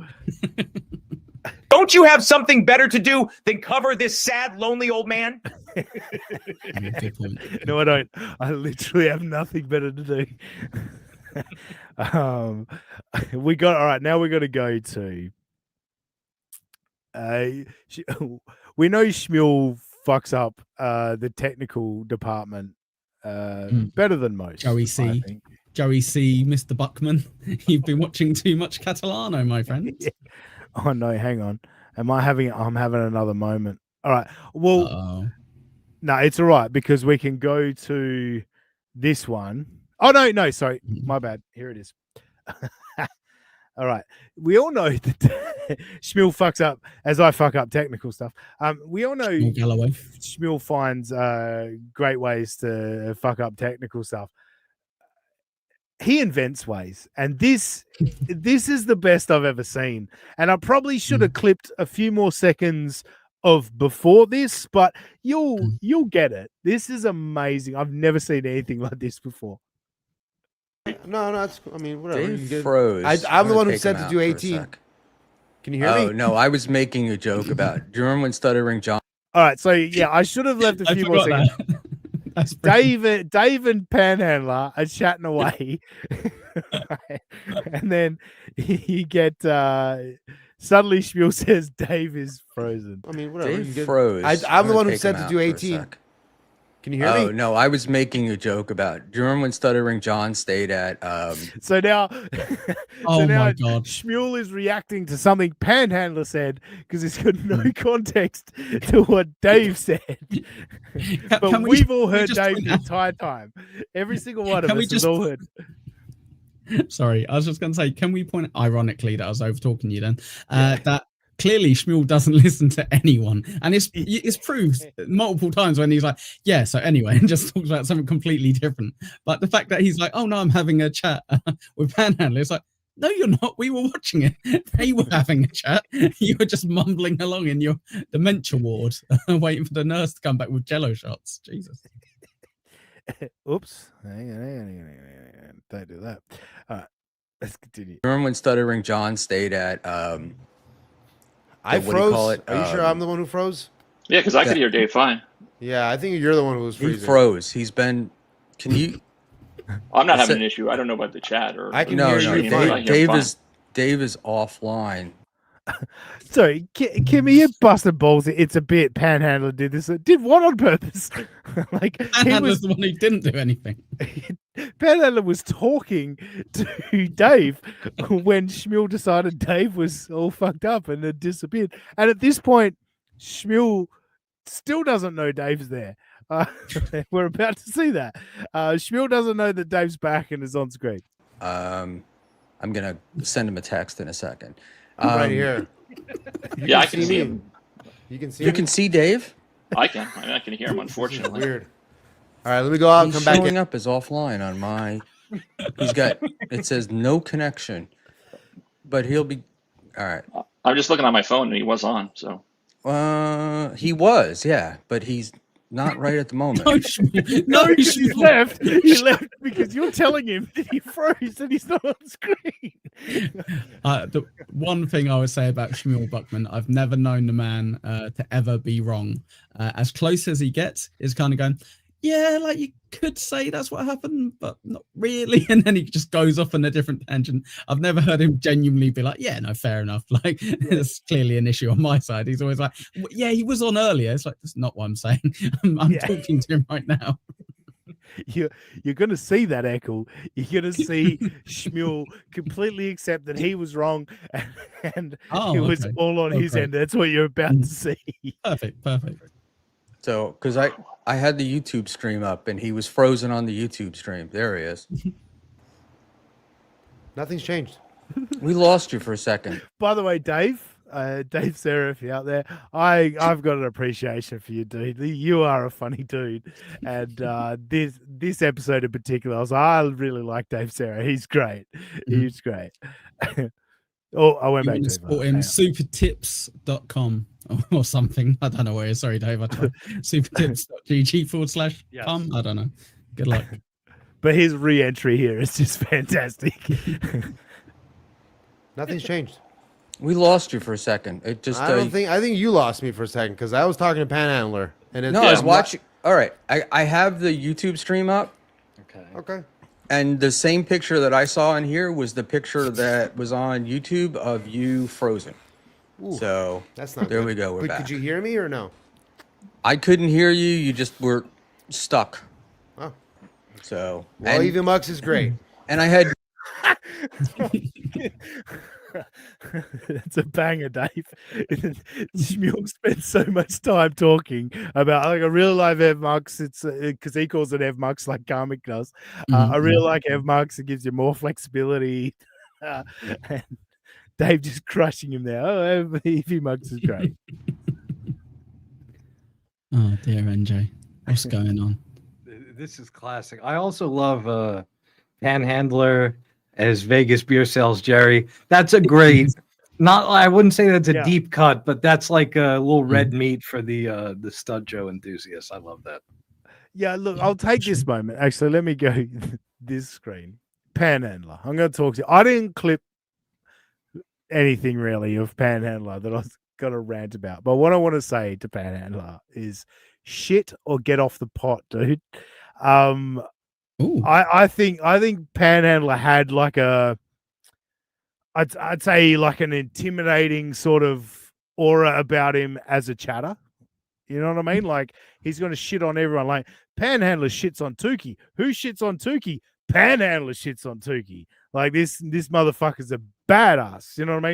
Don't you have something better to do than cover this sad, lonely old man? No, I don't. I literally have nothing better to do. All right. Now we got to go to. We know Schmuel fucks up the technical department better than most. Joey C, Mr. Buckman, you've been watching too much Catalano, my friend. Yeah. Oh no, hang on. I'm having another moment. All right. Well, no, it's all right because we can go to this one. Oh no, sorry. My bad. Here it is. All right. We all know that Schmuel fucks up as I fuck up technical stuff. We all know Schmuel finds great ways to fuck up technical stuff. He invents ways, and this is the best I've ever seen. And I probably should have clipped a few more seconds of before this, but you'll get it. This is amazing. I've never seen anything like this before. No, it's, I mean, whatever. Dave froze. I'm the one who said to do 18. Can you hear me? Oh no, I was making a joke about. Do you remember when Stuttering John? All right, so yeah, I should have left a few more seconds. Dave and Panhandler are chatting away, and then you get suddenly Schmuel says Dave is frozen. I mean, whatever. Dave froze. I'm the one who said to do 18. Can you hear Oh me? no, I was making a joke about. Do you remember when Stuttering John stayed at? So now, Oh my God. Schmuel is reacting to something Panhandler said because he's got no context to what Dave said. But can we- we've all can we heard just Dave point the out- entire time. Every single one of Can we us has just- all heard. Sorry, I was just going to say, can we point, ironically, that I was over talking you then, that clearly Schmuel doesn't listen to anyone. And it's proved multiple times when he's like, yeah, so anyway, and just talks about something completely different. But the fact that he's like, oh no, I'm having a chat with Panhandler, it's like, no, you're not. We were watching it. They were having a chat. You were just mumbling along in your dementia ward, waiting for the nurse to come back with jello shots. Jesus. Oops. Hang on. Don't do that. All right. Let's continue. Remember when Stuttering John stayed at? I what do you froze. call it? Are you sure I'm the one who froze? Yeah, because I could hear Dave fine. Yeah, I think you're the one who was He freezing. froze. He's been. Can you? I'm not having an issue. I don't know about the chat or. I can No, hear no. you fine. Dave is offline. Sorry, Kimmy, you busted balls. It's a bit. Panhandler did this. Did what on purpose? Like Panhandler's the one who didn't do anything. Panhandler was talking to Dave when Schmuel decided Dave was all fucked up and had disappeared. And at this point, Schmuel still doesn't know Dave's there. We're about to see that. Schmuel doesn't know that Dave's back and is on screen. I'm gonna send him a text in a second. Right here. Yeah, I can see him. You can see. You me? can see Dave. I can. I mean, I can hear him. Unfortunately. Weird. All right, let me go out and He's come back showing in. up as offline on my. He's got. It says no connection, but he'll be. All right. I'm just looking on my phone and he was on. So. He was, yeah, but he's not right at the moment. No, Schmuel. No, No, because he Schmuel. left. He left because you're telling him that he froze and he's not on screen. The one thing I would say about Schmuel Buckman, I've never known the man to ever be wrong. As close as he gets, is kind of going, yeah, like you could say that's what happened, but not really. And then he just goes off on a different tangent. I've never heard him genuinely be like, yeah, no, fair enough. Like, it's clearly an issue on my side. He's always like, yeah, he was on earlier. It's like, that's not what I'm saying. I'm talking to him right now. You're going to see that, Echo. You're going to see Schmuel completely accept that he was wrong and it was all on his end. That's what you're about to see. Perfect. So, because I had the YouTube stream up and he was frozen on the YouTube stream. There he is. Nothing's changed. We lost you for a second. By the way, Dave Sarah, if you're out there, I've got an appreciation for you, dude. You are a funny dude, and this episode in particular, I really like Dave Sarah. He's great. He's great. Oh, I went back to support him. Supertips.com or something. I don't know where. Sorry, Dave. I tried. Supertips.gg/com. I don't know. Good luck. But his re-entry here is just fantastic. Nothing's changed. We lost you for a second. It just. I think you lost me for a second because I was talking to Panhandler and No, I was watching. All right, I have the YouTube stream up. Okay. And the same picture that I saw in here was the picture that was on YouTube of you frozen. Ooh, so that's not there good. we go. We're Wait, back. could you hear me or no? I couldn't hear you. You just were stuck. Oh. So. Well, Even Mux is great. And I had. It's a banger, Dave. Schmuel spends so much time talking about like a real life Ev Mux. It's because he calls it Ev Mux like Karmic does. A real like Ev Mux, it gives you more flexibility. And Dave just crushing him there. Oh, Ev Mux is great. Oh dear, NJ, what's going on? This is classic. I also love Panhandler as Vegas Beer Sales Jerry. That's a great, I wouldn't say that's a deep cut, but that's like a little red meat for the Stud Joe enthusiasts. I love that. Yeah, look, I'll take this moment. Actually, let me go this screen. Panhandler. I'm going to talk to you. I didn't clip anything really of Panhandler that I was going to rant about. But what I want to say to Panhandler is shit or get off the pot, dude. I think Panhandler had like I'd say like an intimidating sort of aura about him as a chatter. You know what I mean? Like he's going to shit on everyone. Like Panhandler shits on Tukey. Who shits on Tukey? Panhandler shits on Tukey. Like this motherfucker's a badass. You know what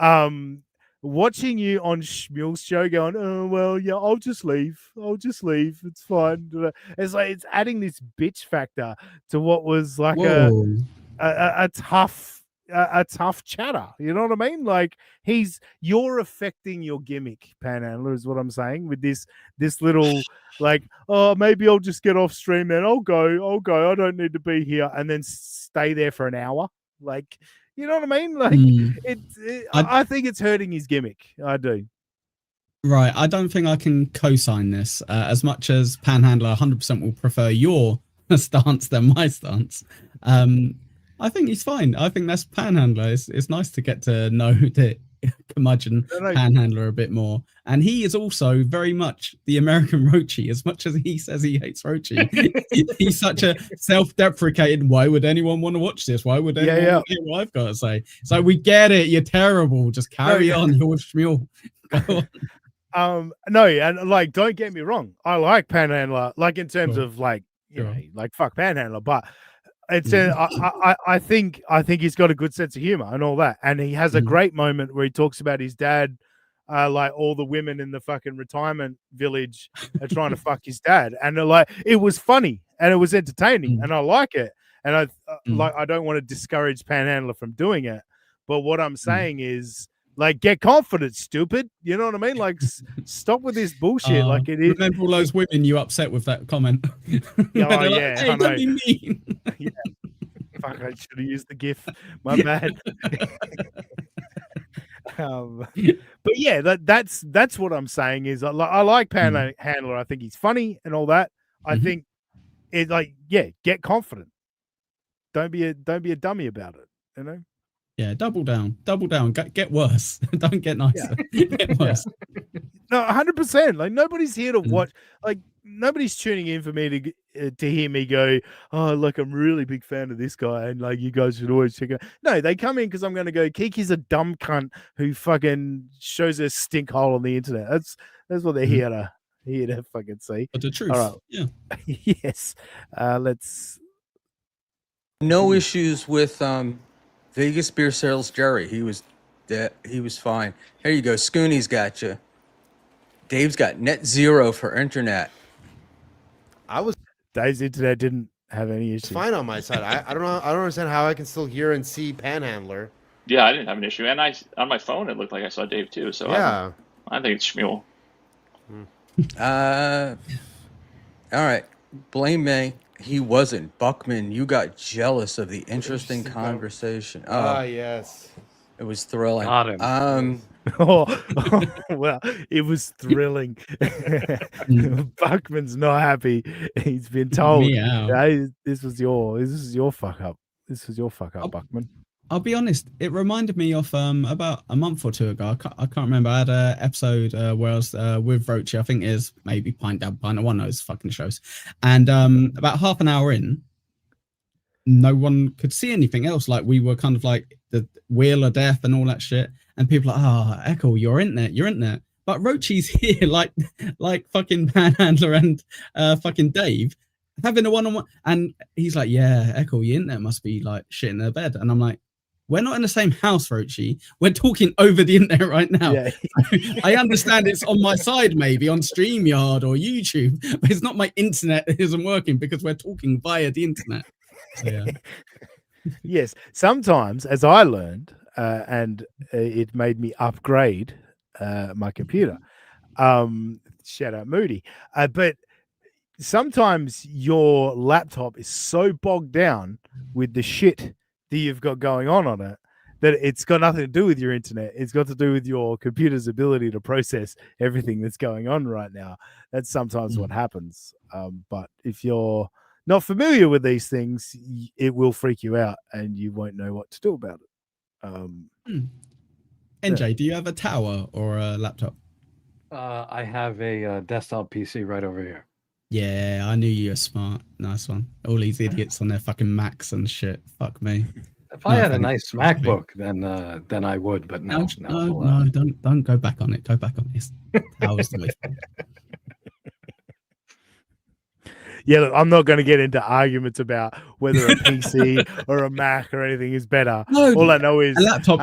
I mean? Watching you on Schmuel's show going, oh well, yeah, I'll just leave. It's fine. It's like it's adding this bitch factor to what was like a tough chatter. You know what I mean? Like you're affecting your gimmick, Panhandler, is what I'm saying, with this little like, oh, maybe I'll just get off stream, man. I'll go. I don't need to be here, and then stay there for an hour. Like, you know what I mean? Like I think it's hurting his gimmick. I do. Right. I don't think I can co-sign this as much as Panhandler 100% will prefer your stance than my stance. I think he's fine. I think that's Panhandler. It's nice to get to know the curmudgeon Panhandler a bit more. And he is also very much the American Roachy, as much as he says he hates Roachy. He's such a self-deprecating, why would anyone want to watch this? Why would anyone want to hear what I've got to say? So we get it. You're terrible. Just carry on. You're Schmuel. Go on. No, and like, don't get me wrong. I like Panhandler, like in terms of like, you know, like fuck Panhandler, but it's I think he's got a good sense of humor and all that, and he has a great moment where he talks about his dad, like all the women in the fucking retirement village are trying to fuck his dad, and like it was funny and it was entertaining, and I like it, and I don't want to discourage Panhandler from doing it, but what I'm saying is, like, get confident, stupid. You know what I mean? Like, stop with this bullshit. Like, it is. Remember all those women you upset with that comment? Yeah, like, hey, don't be mean. Yeah. Fuck, I should have used the GIF. My bad. But yeah, that's what I'm saying is I like Panhandler. I think he's funny and all that. I think it get confident. Don't be a dummy about it. You know. Yeah, double down, get worse. Don't get nicer. Get worse. No, 100%. Like nobody's here to watch. Like nobody's tuning in for me to hear me go, oh, look, I'm really big fan of this guy, and like you guys should always check out. No, they come in because I'm going to go. Kiki's a dumb cunt who fucking shows a stink hole on the internet. That's what they're here to fucking see. But the truth, all right. Yeah. Yes. Let's. No issues with Vegas Beer Sales Jerry. He was fine. Here you go. Scooney's got you. Dave's got net zero for internet. Dave's internet didn't have any issues. It's fine on my side. I don't know. I don't understand how I can still hear and see Panhandler. Yeah, I didn't have an issue, and on my phone it looked like I saw Dave too. So yeah, I think it's Schmuel. All right. Blame me. He wasn't. Buckman, you got jealous of the interesting conversation. Oh, yes. It was thrilling. Got him. Well, it was thrilling. Buckman's not happy. He's been told, this was your fuck up. This was your fuck up, Buckman. I'll be honest. It reminded me of about a month or two ago. I can't remember. I had an episode where I was with Roachy. I think it is maybe Pint One of those fucking shows. And about half an hour in, no one could see anything else. Like we were kind of like the wheel of death and all that shit. And people are like, Echo, you're in there. But Roachy's here, like fucking Panhandler and fucking Dave, having a one-on-one. And he's like, yeah, Echo, your internet must be like shit in their bed. And I'm like, we're not in the same house, Roachy. We're talking over the internet right now. Yeah. I understand it's on my side, maybe on StreamYard or YouTube, but it's not my internet that isn't working because we're talking via the internet. So, yeah. Yes. Sometimes, as I learned, and it made me upgrade my computer. Shout out Moody. But sometimes your laptop is so bogged down with the shit that you've got going on it that it's got nothing to do with your internet. It's got to do with your computer's ability to process everything that's going on right now. That's sometimes what happens. But if you're not familiar with these things, it will freak you out and you won't know what to do about it. NJ, do you have a tower or a laptop? I have a desktop PC right over here. Yeah, I knew you were smart. Nice one. All these idiots on their fucking Macs and shit. Fuck me. If I had a nice MacBook, then I would. But no, don't go back on it. Go back on this. That was the way. Yeah, look, I'm not going to get into arguments about whether a PC or a Mac or anything is better. No, All I know is a laptop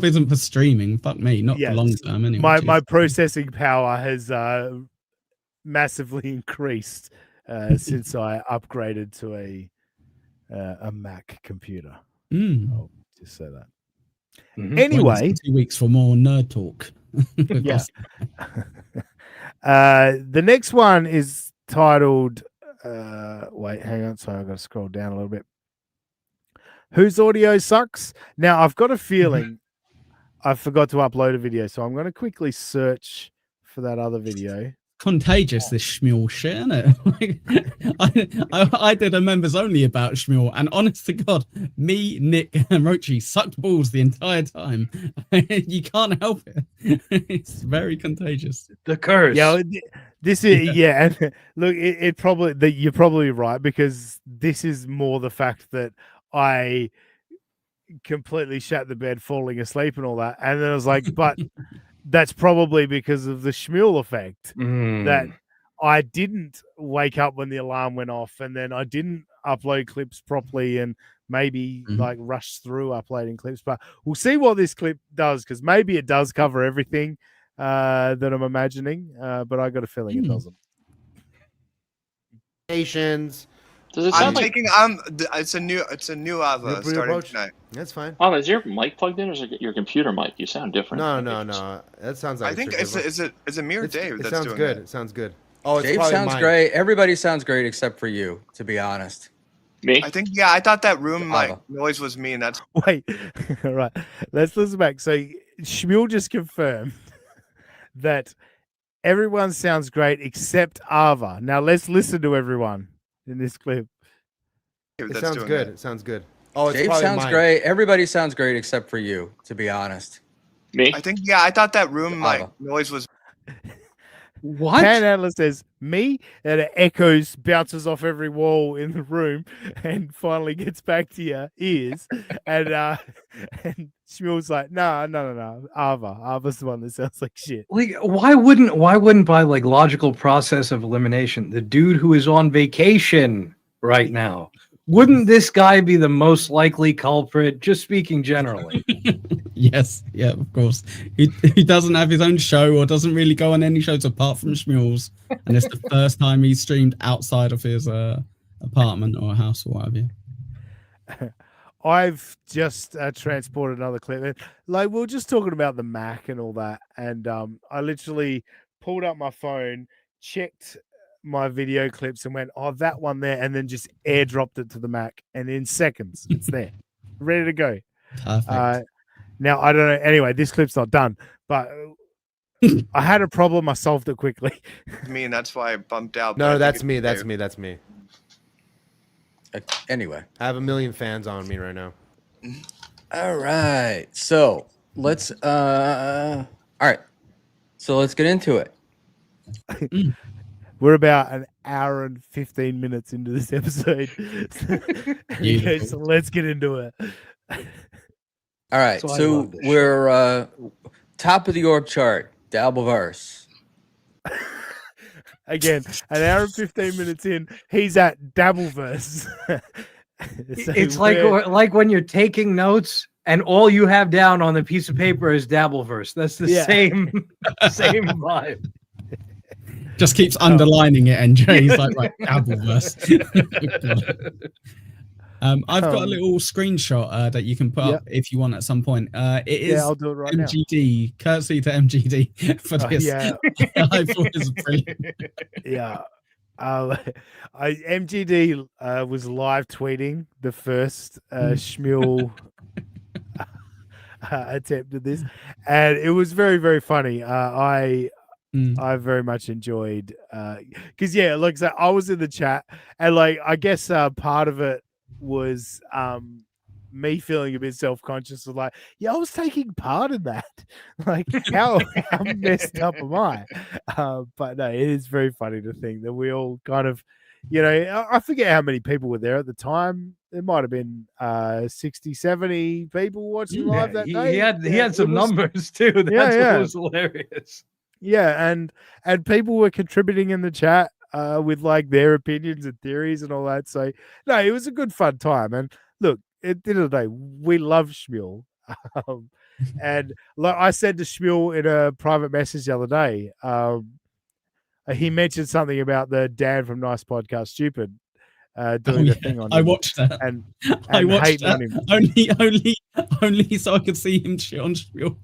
isn't for streaming. Fuck me, not for long term anyway. My processing power has massively increased since I upgraded to a Mac computer. I'll just say that. Anyway, 2 weeks for more nerd talk. Yeah. The next one is titled wait, hang on, sorry, I've got to scroll down a little bit. Whose audio sucks? Now I've got a feeling I forgot to upload a video, so I'm going to quickly search for that other video. Contagious, this Schmuel shit, isn't it? Like, I did a members only about Schmuel, and honest to God, me, Nick, and Rochi sucked balls the entire time. You can't help it. It's very contagious. The curse. Yeah, this is yeah. And look, it probably you're probably right, because this is more the fact that I completely shat the bed, falling asleep, and all that, and then I was like, but. That's probably because of the Schmuel effect that I didn't wake up when the alarm went off, and then I didn't upload clips properly and maybe like rush through uploading clips. But we'll see what this clip does, because maybe it does cover everything that I'm imagining, but I got a feeling it doesn't. Does it sound like it's a new Ava starting tonight. That's fine. Oh, is your mic plugged in, or is it your computer mic? You sound different. No. That sounds like I think it's a mirror Dave. It That's sounds doing good. that. It sounds good. Oh, it's Dave probably sounds mine. great. Everybody sounds great except for you, to be honest. Me? I think I thought that room noise was me, and that's Wait, all right. Let's listen back. So Schmuel just confirmed that everyone sounds great except Ava. Now let's listen to everyone in this clip. It sounds good. It sounds good. Oh, it's Dave probably sounds mine. great. Everybody sounds great except for you, to be honest. Me? I think I thought that room noise was. What? Panhandler says me, and it echoes, bounces off every wall in the room, and finally gets back to your ears. And Schmuel's like, no. Ava's the one that sounds like shit. Like, why wouldn't by like logical process of elimination, the dude who is on vacation right now, wouldn't this guy be the most likely culprit? Just speaking generally. Yes, yeah, of course. He doesn't have his own show, or doesn't really go on any shows apart from Schmuel's, and it's the first time he's streamed outside of his apartment or house or whatever. I've just transported another clip. And, like, we were just talking about the Mac and all that, and I literally pulled up my phone, checked my video clips, and went, oh, that one there, and then just airdropped it to the Mac, and in seconds it's there, ready to go. Perfect. Now I don't know. Anyway, this clip's not done, but I had a problem. I solved it quickly. Me, and that's why I bumped out. No, that's me. That's me. That's me. Anyway, I have a million fans on me right now. All right. So let's all right. So let's get into it. We're about an hour and 15 minutes into this episode. Okay, so let's get into it. All right. So we're top of the org chart, Dabbleverse. Again, an hour and 15 minutes in, he's at Dabbleverse. So It's like when you're taking notes and all you have down on the piece of paper is Dabbleverse. That's the same vibe. Just keeps underlining it, and Jay's like, right, Dabbleverse. I've got a little screenshot that you can put up if you want at some point. It is I'll do it right MGD, courtesy to MGD for this. Yeah. I thought it was brilliant. Yeah. MGD was live tweeting the first Schmuel attempt at this, and it was very, very funny. I very much enjoyed because like I said, I was in the chat, and like I guess part of it was me feeling a bit self-conscious of like, I was taking part in that. Like how messed up am I? But no, it is very funny to think that we all kind of, I forget how many people were there at the time. There might have been 60, 70 people watching live that day. He had some numbers too. That's what was hilarious. Yeah, and people were contributing in the chat. with like their opinions and theories and all that. So no, it was a good fun time. And look, at the end of the day, we love Schmuel. And like I said to Schmuel in a private message the other day, he mentioned something about the Dan from Nice Podcast Stupid doing the thing on him. I watched that. And I watched hating that on him. only so I could see him shit on Schmuel.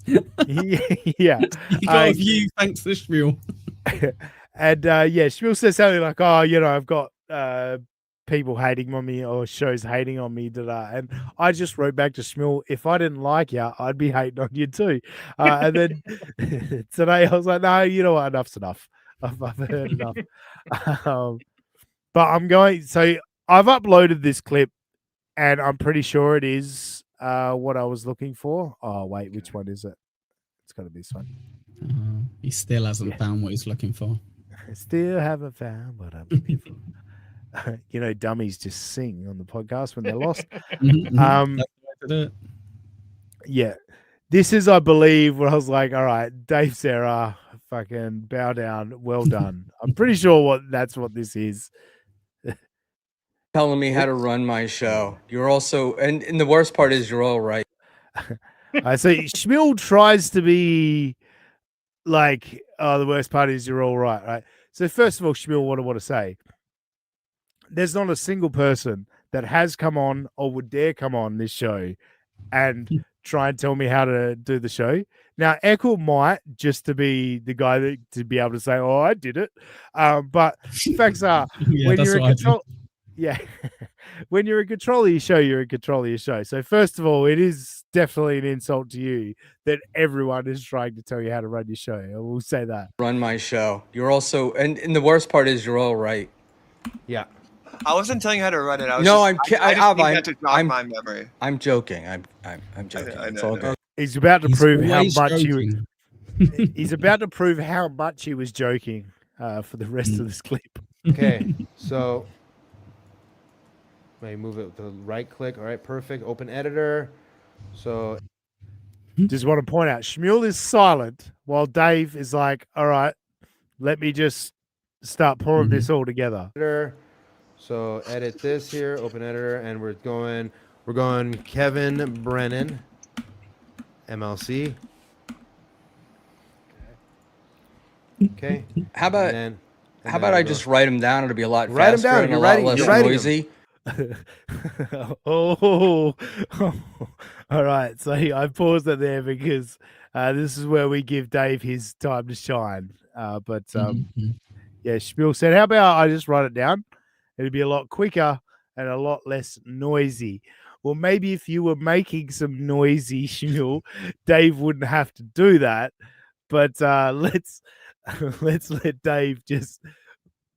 Yeah. He got a view thanks to Schmuel. And Schmuel says something like, "Oh, I've got people hating on me or shows hating on me." And I just wrote back to Schmuel, "If I didn't like you, I'd be hating on you too." And then today I was like, "No, you know what? Enough's enough. I've heard enough." But I'm going. So I've uploaded this clip, and I'm pretty sure it is what I was looking for. Oh wait, which one is it? It's got to be this one. He still hasn't found what he's looking for. I still haven't found what I'm looking for. Dummies just sing on the podcast when they're lost. Yeah. This is, I believe, where I was like, all right, Dave Sarah, fucking bow down, well done. I'm pretty sure that's what this is. Telling me how to run my show. You're also, and the worst part is you're all right. I see. Schmuel tries to be like, oh, the worst part is you're all right? So first of all, Schmuel, what I want to say, there's not a single person that has come on or would dare come on this show and try and tell me how to do the show. Now, Echo might, just to be the guy to be able to say, oh, I did it. But facts are, when you're in control, when you're in control of your show, you're in control of your show. So first of all, it is definitely an insult to you that everyone is trying to tell you how to run your show. I will say that. Run my show. You're also, and the worst part is you're all right. Yeah. I wasn't telling you how to run it. I was I'm to jog my memory. I'm joking. I'm joking. I It's know, all good. He's about to prove how much joking. he's about to prove how much he was joking for the rest of this clip. Okay, so maybe move it to right click. All right, perfect. Open editor. So just want to point out, Schmuel is silent while Dave is like, all right, let me just start pouring this all together. So edit this here, open editor, and we're going Kevin Brennan, MLC. Okay. How about I just write them down? It'll be a lot Write 'em faster down. and You're a lot writing- less you're writing 'em. noisy. Oh, all right. So I paused it there because this is where we give Dave his time to shine. But Schmuel said, how about I just write it down? It'd be a lot quicker and a lot less noisy. Well, maybe if you were making some noisy, Schmuel, Dave wouldn't have to do that. But let's let Dave just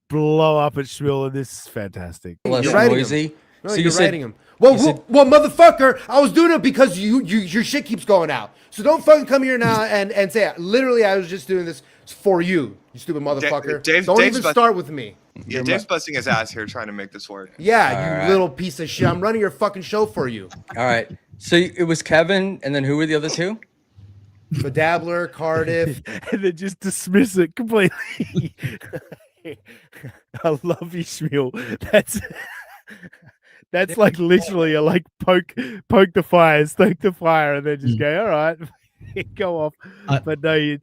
blow up at Schmuel, and this is fantastic. Less You're writing noisy. him. No, So you're you said- writing him. Well, you said- well, motherfucker, I was doing it because your shit keeps going out. So don't fucking come here now and say, literally, I was just doing this for you stupid motherfucker. Dave's Don't even bust- start with me. Yeah, Dave's busting his ass here trying to make this work. Yeah, All you right. little piece of shit. I'm running your fucking show for you. All right. So it was Kevin, and then who were the other two? The Dabbler, Cardiff. And then just dismiss it completely. I love you, Schmuel. That's like literally a like poke the fire, stoke the fire, and then just go, all right, go off. But no,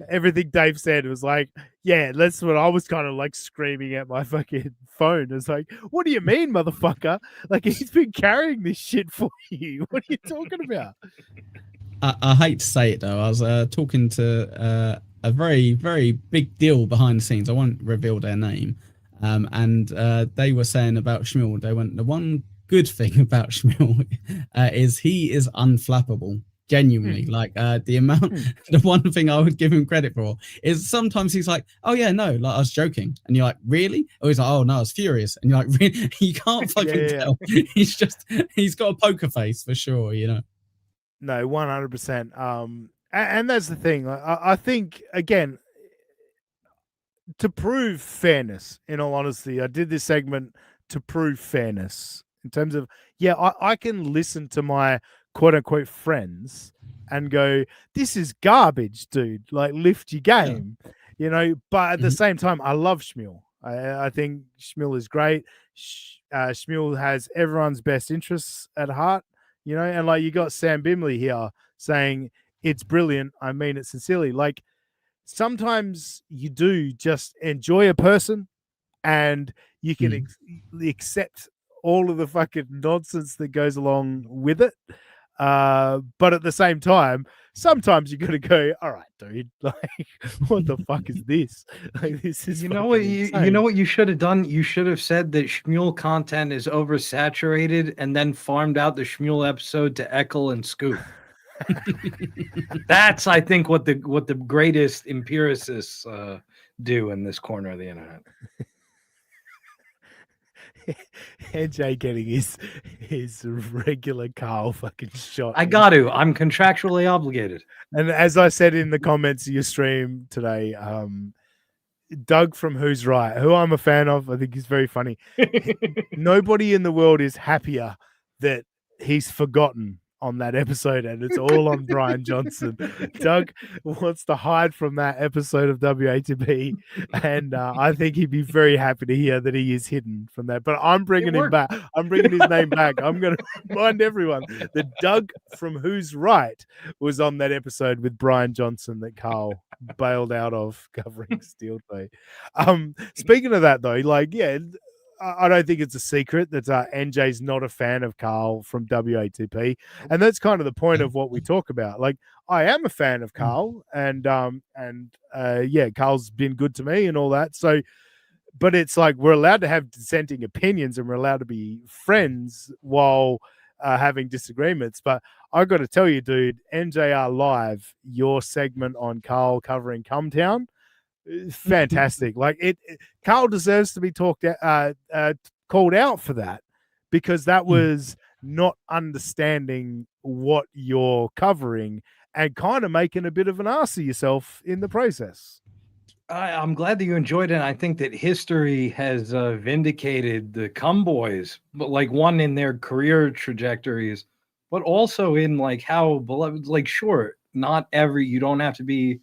everything Dave said was like, yeah, that's what I was kind of like screaming at my fucking phone. It's like, what do you mean, motherfucker? Like, he's been carrying this shit for you. What are you talking about? I hate to say it though. I was talking to a very, very big deal behind the scenes. I won't reveal their name. And they were saying about Schmuel, they went, the one good thing about Schmuel is he is unflappable. Genuinely, like the amount, the one thing I would give him credit for is sometimes he's like, "Oh yeah, no, like I was joking," and you're like, "Really?" Or he's like, "Oh no, I was furious," and you're like, "Really?" You can't fucking tell. He's got a poker face for sure, you know. No, 100%. And that's the thing. I think again, to prove fairness. In all honesty, I did this segment to prove fairness in terms of I can listen to my quote unquote friends and go, this is garbage, dude. Like, lift your game, you know. But at the same time, I love Schmuel. I think Schmuel is great. Schmuel has everyone's best interests at heart, you know, and like you got Sam Bimley here saying it's brilliant. I mean it sincerely. Like sometimes you do just enjoy a person and you can accept all of the fucking nonsense that goes along with it. But at the same time, sometimes you got to go, all right, dude, like, what the fuck is this? Like, this is you know what you should have done? You should have said that Schmuel content is oversaturated and then farmed out the Schmuel episode to Eckel and Scoop. That's, I think, what the greatest empiricists do in this corner of the internet. NJ getting his regular Carl fucking shot. I got to. I'm contractually obligated. And as I said in the comments of your stream today, Doug from Who's Right, who I'm a fan of, I think he's very funny. Nobody in the world is happier that he's forgotten on that episode, and it's all on Brian Johnson. Doug wants to hide from that episode of WATP, and I think he'd be very happy to hear that he is hidden from that. But I'm bringing him back. I'm bringing his name back. I'm going to remind everyone that Doug from Who's Right was on that episode with Brian Johnson that Carl bailed out of covering Steel Day. Speaking of that, though, like, yeah, I don't think it's a secret that NJ's not a fan of Carl from WATP, and that's kind of the point of what we talk about. Like, I am a fan of Carl, and yeah, Carl's been good to me and all that. So, but it's like we're allowed to have dissenting opinions and we're allowed to be friends while having disagreements. But I got to tell you, dude, NJR Live, your segment on Carl covering Cumtown, fantastic. Like Carl deserves to be called out for that, because that was not understanding what you're covering and kind of making a bit of an ass of yourself in the process. I'm glad that you enjoyed it. And I think that history has vindicated the Cum Boys, but like one in their career trajectories, but also in like how beloved. Like, sure, not every, you don't have to be.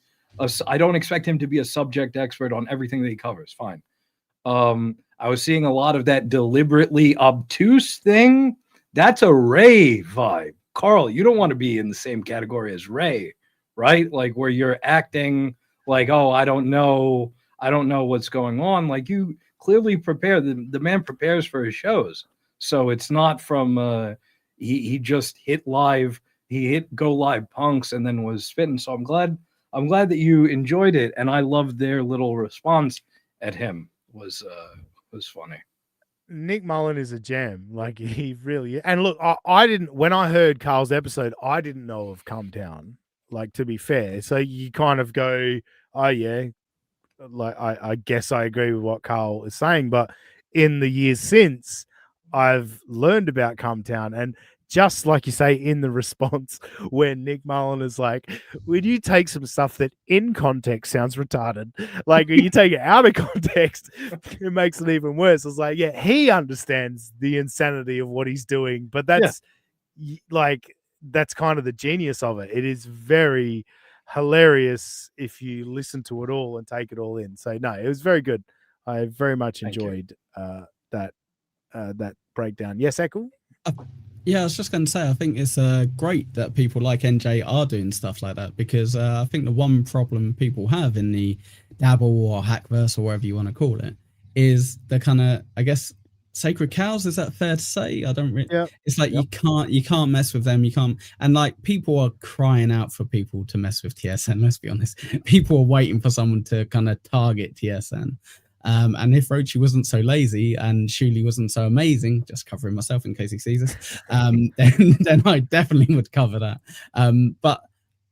I don't expect him to be a subject expert on everything that he covers. Fine. I was seeing a lot of that deliberately obtuse thing. That's a Ray vibe. Carl, you don't want to be in the same category as Ray, right? Like where you're acting like, oh, I don't know what's going on. Like you clearly prepare. The man prepares for his shows. So it's not from he just hit live. He hit go live punks and then was spitting. So I'm glad that you enjoyed it, and I loved their little response at him. Was funny. Nick Mullen is a gem. Like he really is. And look, I didn't, when I heard Carl's episode, I didn't know of Cumtown. Like, to be fair, so you kind of go, oh yeah, like I guess I agree with what Carl is saying. But in the years since, I've learned about Cumtown, and just like you say in the response when Nick Mullen is like, would you take some stuff that in context sounds retarded? Like when you take it out of context, it makes it even worse. I was like, yeah, he understands the insanity of what he's doing, but that's like, that's kind of the genius of it. It is very hilarious if you listen to it all and take it all in. So no, it was very good. I very much enjoyed that breakdown. Yes, Echo? Yeah, I was just going to say, I think it's great that people like NJ are doing stuff like that, because I think the one problem people have in the Dabble or Hackverse or whatever you want to call it is the kind of, I guess, sacred cows. Is that fair to say? I don't really. Yeah. It's like you can't mess with them. You can't, and like people are crying out for people to mess with TSN. Let's be honest, people are waiting for someone to kind of target TSN. And if Rochi wasn't so lazy and Shuli wasn't so amazing, just covering myself in case he sees us, then I definitely would cover that. But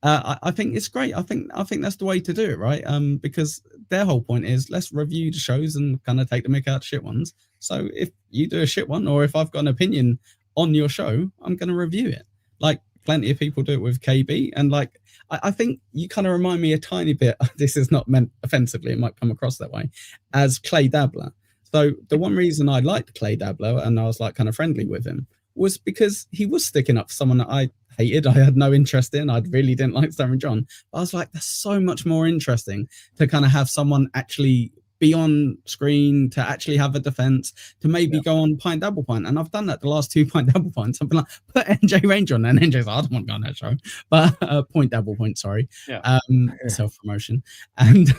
I think it's great. I think that's the way to do it, right? Because their whole point is let's review the shows and kind of take the mick out shit ones. So if you do a shit one, or if I've got an opinion on your show, I'm going to review it. Like plenty of people do it with KB, and like I think you kind of remind me a tiny bit. This is not meant offensively; it might come across that way, as Clay Dabbler. So the one reason I liked Clay Dabbler and I was like kind of friendly with him was because he was sticking up for someone that I hated. I had no interest in. I really didn't like Sam and John. But I was like, that's so much more interesting to kind of have someone actually be on screen, to actually have a defense, to maybe go on Pint Double Pint. And I've done that the last 2 Pint Double Pints. I've been like, put NJ Range on, and NJ's like, I don't want to go on that show. But Point Double Point, sorry. Self-promotion. And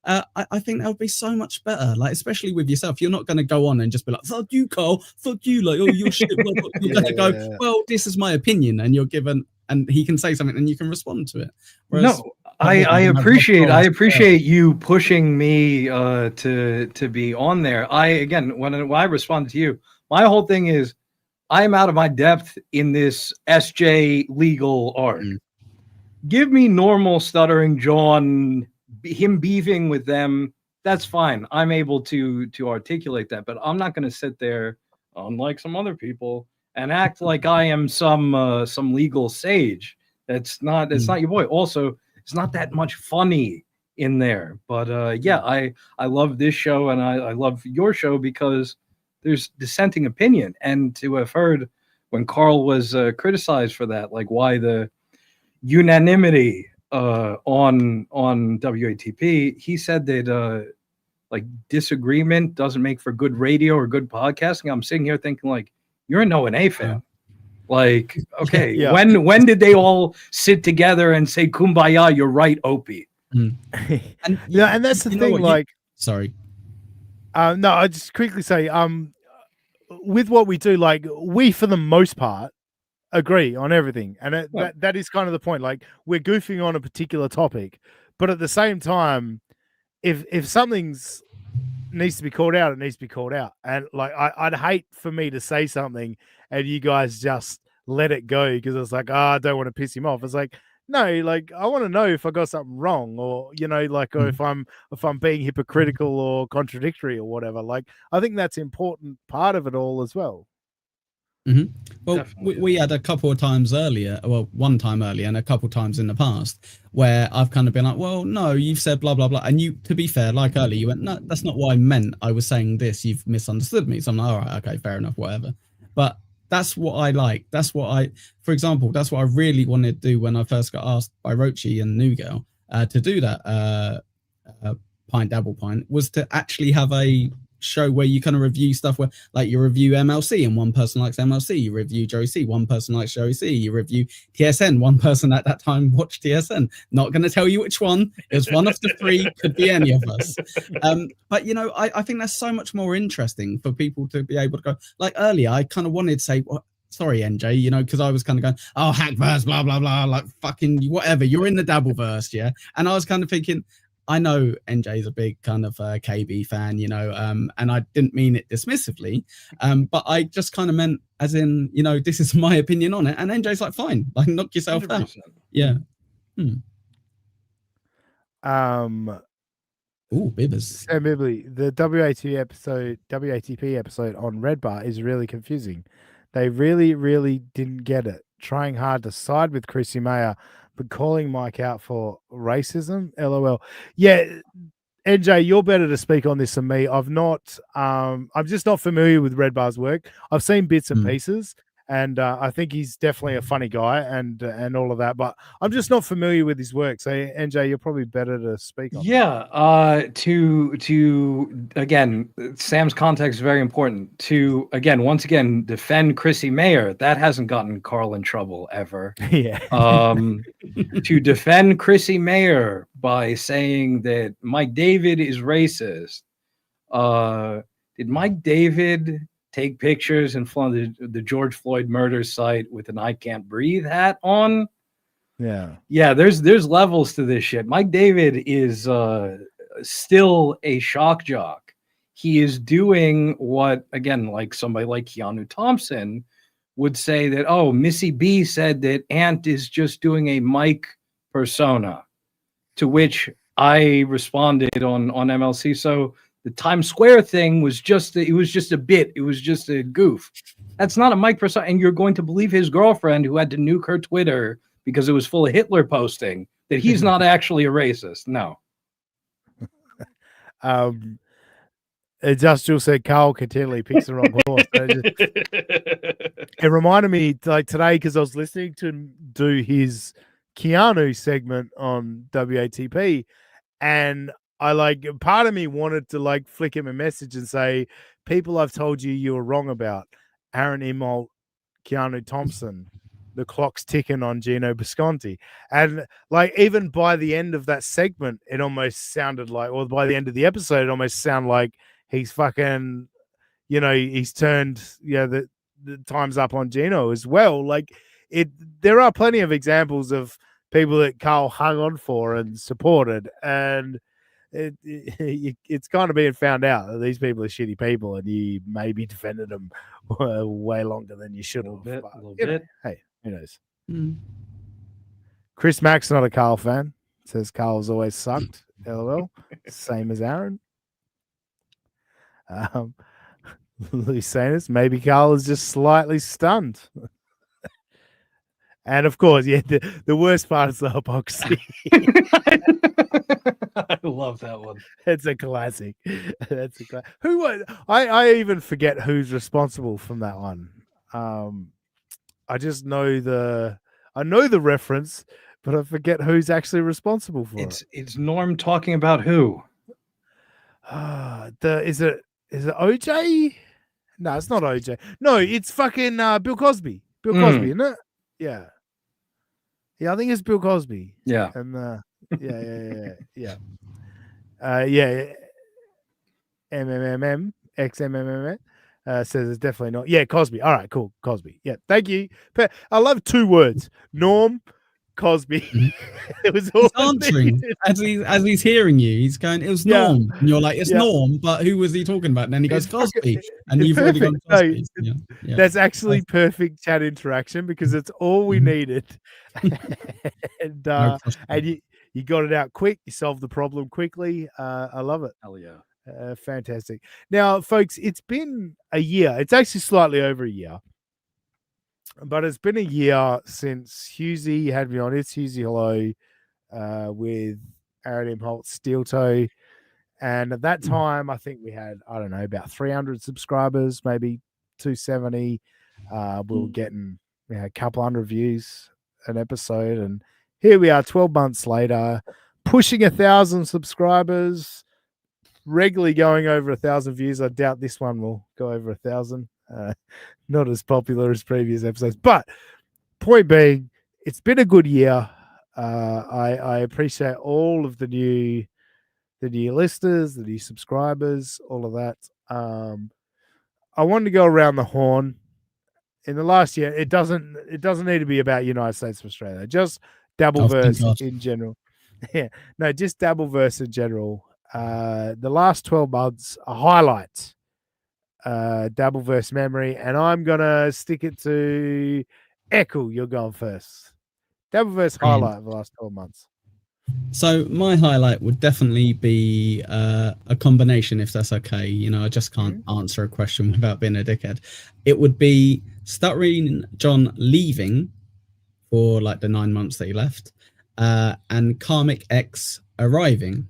I think that would be so much better, like, especially with yourself. You're not going to go on and just be like, fuck you, Carl, fuck you, like, oh, you're shit. You're going to go, well, this is my opinion, and you're given, and he can say something and you can respond to it. Whereas, no, I appreciate you pushing me to be on there. When I responded to you, my whole thing is I'm out of my depth in this SJ legal art. Give me normal Stuttering John, him beefing with them. That's fine. I'm able to articulate that, but I'm not going to sit there, unlike some other people, and act like I am some legal sage. It's not your boy. Also, it's not that much funny in there. But I love this show, and I love your show because there's dissenting opinion. And to have heard when Carl was criticized for that, like why the unanimity on WATP, he said that like disagreement doesn't make for good radio or good podcasting. I'm sitting here thinking like, you're a No and A fan. Like, okay, when did they all sit together and say kumbaya, you're right, Opie? And that's the thing, like, sorry. No, I just quickly say, with what we do, like, we for the most part agree on everything, and that is kind of the point. Like, we're goofing on a particular topic, but at the same time, if something's needs to be called out, it needs to be called out. And like, I'd hate for me to say something and you guys just let it go because it's like, I don't want to piss him off. It's like, no, like, I want to know if I got something wrong, or like, or if I'm being hypocritical or contradictory or whatever. Like, I think that's important part of it all as well. Well, we had a couple of times earlier, well, one time earlier and a couple of times in the past where I've kind of been like, well, no, you've said blah, blah, blah. And you, to be fair, like earlier, you went, no, that's not what I meant. I was saying this, you've misunderstood me. So I'm like, all right, okay, fair enough, whatever. But that's what I like. That's what for example, that's what I really wanted to do when I first got asked by Rochi and New Girl to do that Pint Dabble Pint, was to actually have a show where you kind of review stuff where, like, you review MLC and one person likes MLC, you review Joey C, one person likes Joey C, you review TSN, one person at that time watched TSN. Not going to tell you which one. It was one of the three, could be any of us. But I think that's so much more interesting for people to be able to go, like earlier I kind of wanted to say, well, sorry NJ, because I was kind of going, oh, Hackverse, blah blah blah, like fucking whatever, you're in the Dabbleverse, yeah. And I was kind of thinking, I know NJ is a big kind of KB fan, and I didn't mean it dismissively, but I just kind of meant as in, this is my opinion on it. And NJ's like, fine, like, knock yourself 100%. Out. Yeah. Bibbers. So Bibbly, the WATP episode on Red Bar is really confusing. They really, really didn't get it. Trying hard to side with Chrissy Mayer, but calling Mike out for racism. LOL. Yeah, NJ, you're better to speak on this than me. I'm just not familiar with Red Bar's work. I've seen bits and pieces, and I think he's definitely a funny guy and all of that, but I'm just not familiar with his work. So NJ, you're probably better to speak on. Yeah, to again, Sam's context is very important. To once again defend Chrissy Mayer, that hasn't gotten Carl in trouble ever. Yeah. To defend Chrissy Mayer by saying that Mike David is racist. Did Mike David take pictures in front of the George Floyd murder site with an I Can't Breathe hat on? Yeah, there's levels to this shit. Mike David is still a shock jock. He is doing what, again, like somebody like Keanu Thompson would say that, oh, Missy B said that Ant is just doing a Mike persona, to which I responded on MLC. So the Times Square thing was just a bit. It was just a goof. That's not a Mike persona. And you're going to believe his girlfriend, who had to nuke her Twitter because it was full of Hitler posting, that he's not actually a racist. No. Industrial said Carl continually picks the wrong horse. It reminded me, like, today, because I was listening to him do his Keanu segment on WATP, and I like part of me wanted to like flick him a message and say, people I've told you were wrong about. Aaron Imolt, Keanu Thompson, the clock's ticking on Gino Bisconti. And like even by the end of that segment, it almost sounded like, or by the end of the episode, it almost sounded like he's fucking, you know, he's turned, the time's up on Gino as well. Like there are plenty of examples of people that Carl hung on for and supported, and it's kind of being found out that these people are shitty people, and you maybe defended them way longer than you should have. A little bit. Hey, who knows? Chris Mack's not a Carl fan. Says Carl's always sucked. LOL. Same as Aaron. Lucanus, maybe Carl is just slightly stunned. And of course, the worst part is the hypocrisy. I love that one. It's a classic. That's a classic. I even forget who's responsible from that one. I just know the reference, but I forget who's actually responsible for it. It's Norm talking about who? Is it OJ? No, it's not OJ. No, it's fucking Bill Cosby. Bill Cosby, isn't it? Yeah. Yeah, I think it's Bill Cosby. Yeah. And yeah. MMMM, XMMM says it's definitely not. Yeah, Cosby. All right, cool. Cosby. Yeah, thank you. I love 2 words. Norm, Cosby. It was all answering as he's hearing you. He's going, it was Norm. And you're like, it's Norm, but who was he talking about? And then he goes, Cosby. And you've already gone Cosby. That's actually perfect chat interaction because it's all we needed. And you got it out quick. You solved the problem quickly. I love it. Hell yeah. Fantastic. Now, folks, it's been a year. It's actually slightly over a year. But it's been a year since Husey had me on. It's Husey Hello with Aaron Imholt Steel Toe. And at that time, I think we had, I don't know, about 300 subscribers, maybe 270. We were getting a couple hundred views an episode. And here we are 12 months later, pushing 1,000 subscribers, regularly going over 1,000 views. I doubt this one will go over 1,000. Not as popular as previous episodes, but point being, it's been a good year. I appreciate all of the new listeners, the new subscribers, all of that. I wanted to go around the horn. In the last year, it doesn't need to be about United States of Australia. Just Dabbleverse in general. Yeah, no, just Dabbleverse in general. The last 12 months, a highlight. Dabbleverse memory, and I'm gonna stick it to Echo. You're going first. Dabbleverse highlight of the last 12 months. So my highlight would definitely be a combination, if that's okay. You know, I just can't answer a question without being a dickhead. It would be Stuttering John leaving for like the 9 months that he left, and Karmic X arriving.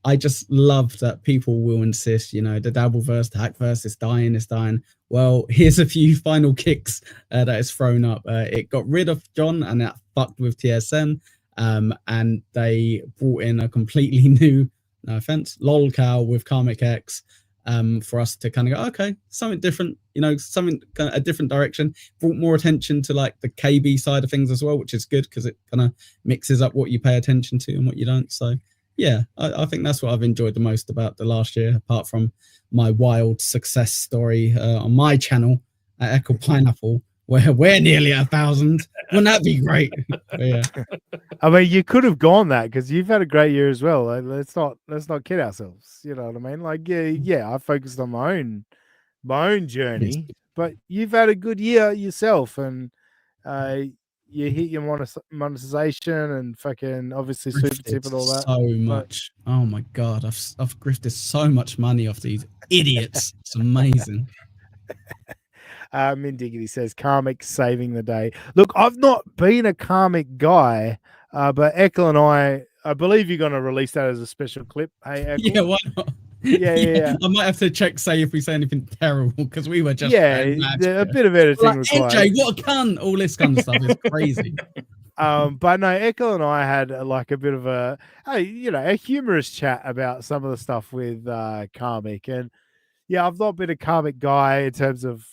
I just love that people will insist, you know, the Dabbleverse, the Hackverse is dying, it's dying. Well, here's a few final kicks that is thrown up. It got rid of John and that fucked with TSN. And they brought in a completely new, no offense, lolcow with Karmic X for us to kind of go, okay, something different, you know, something kind of a different direction. Brought more attention to like the KB side of things as well, which is good because it kind of mixes up what you pay attention to and what you don't. So yeah, I think that's what I've enjoyed the most about the last year, apart from my wild success story on my channel at Echo Pineapple, where we're nearly 1,000. Wouldn't that be great? Yeah. I mean, you could have gone that because you've had a great year as well. Like, let's not kid ourselves. You know what I mean? Like, yeah, I focused on my own journey, but you've had a good year yourself, and you hit your monetization and fucking obviously super tip and all that. So much. Oh my god, I've grifted so much money off these idiots. It's amazing. Mindiggity says Karmic saving the day. Look, I've not been a Karmic guy, but Ekel and I believe you're going to release that as a special clip. Hey, Ekel? Yeah, why not? Yeah. I might have to check, say if we say anything terrible because we were just a bit of editing like, required. MJ, what a cunt! All this kind of stuff is crazy. But no, Echo and I had like a bit of a humorous chat about some of the stuff with Karmic. And yeah, I've not been a Karmic guy in terms of,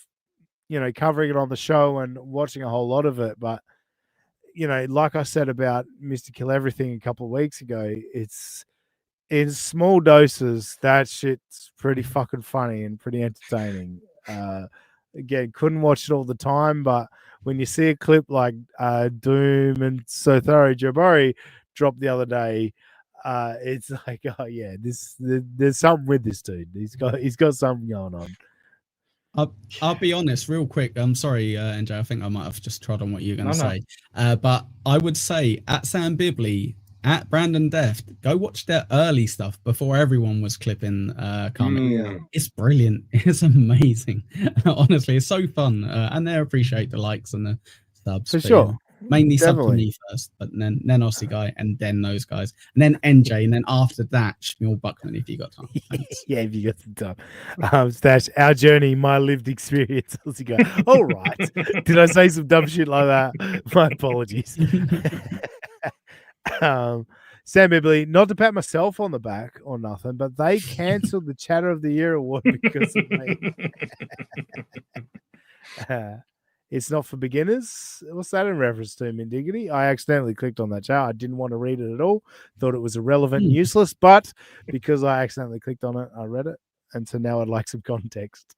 covering it on the show and watching a whole lot of it. But, like I said about Mr. Kill Everything a couple of weeks ago, it's in small doses, that shit's pretty fucking funny and pretty entertaining. Again, couldn't watch it all the time, but when you see a clip like Doom and Sotharu Jabari dropped the other day, it's like, oh yeah, there's something with this dude. He's got something going on. I'll be honest, real quick. I'm sorry, NJ. I think I might have just trod on what you were going to say. But I would say at Sam Bibley, at Brandon Deft, go watch their early stuff before everyone was clipping Karmic. It's brilliant. It's amazing. Honestly, it's so fun. And they appreciate the likes and the subs. For sure. Mainly sub to me first, but then Aussie guy, and then those guys, and then NJ, and then after that, Schmuel Buckman, if you got time. Thanks. Yeah, if you got some time. Stash, our journey, my lived experience. Aussie guy. All right. Did I say some dumb shit like that? My apologies. Sam Bibley, not to pat myself on the back or nothing, but they cancelled the Chatter of the Year award because of me. It's not for beginners. What's that in reference to, Mindiggity? I accidentally clicked on that chat. I didn't want to read it at all. Thought it was irrelevant and useless, but because I accidentally clicked on it, I read it. And so now I'd like some context.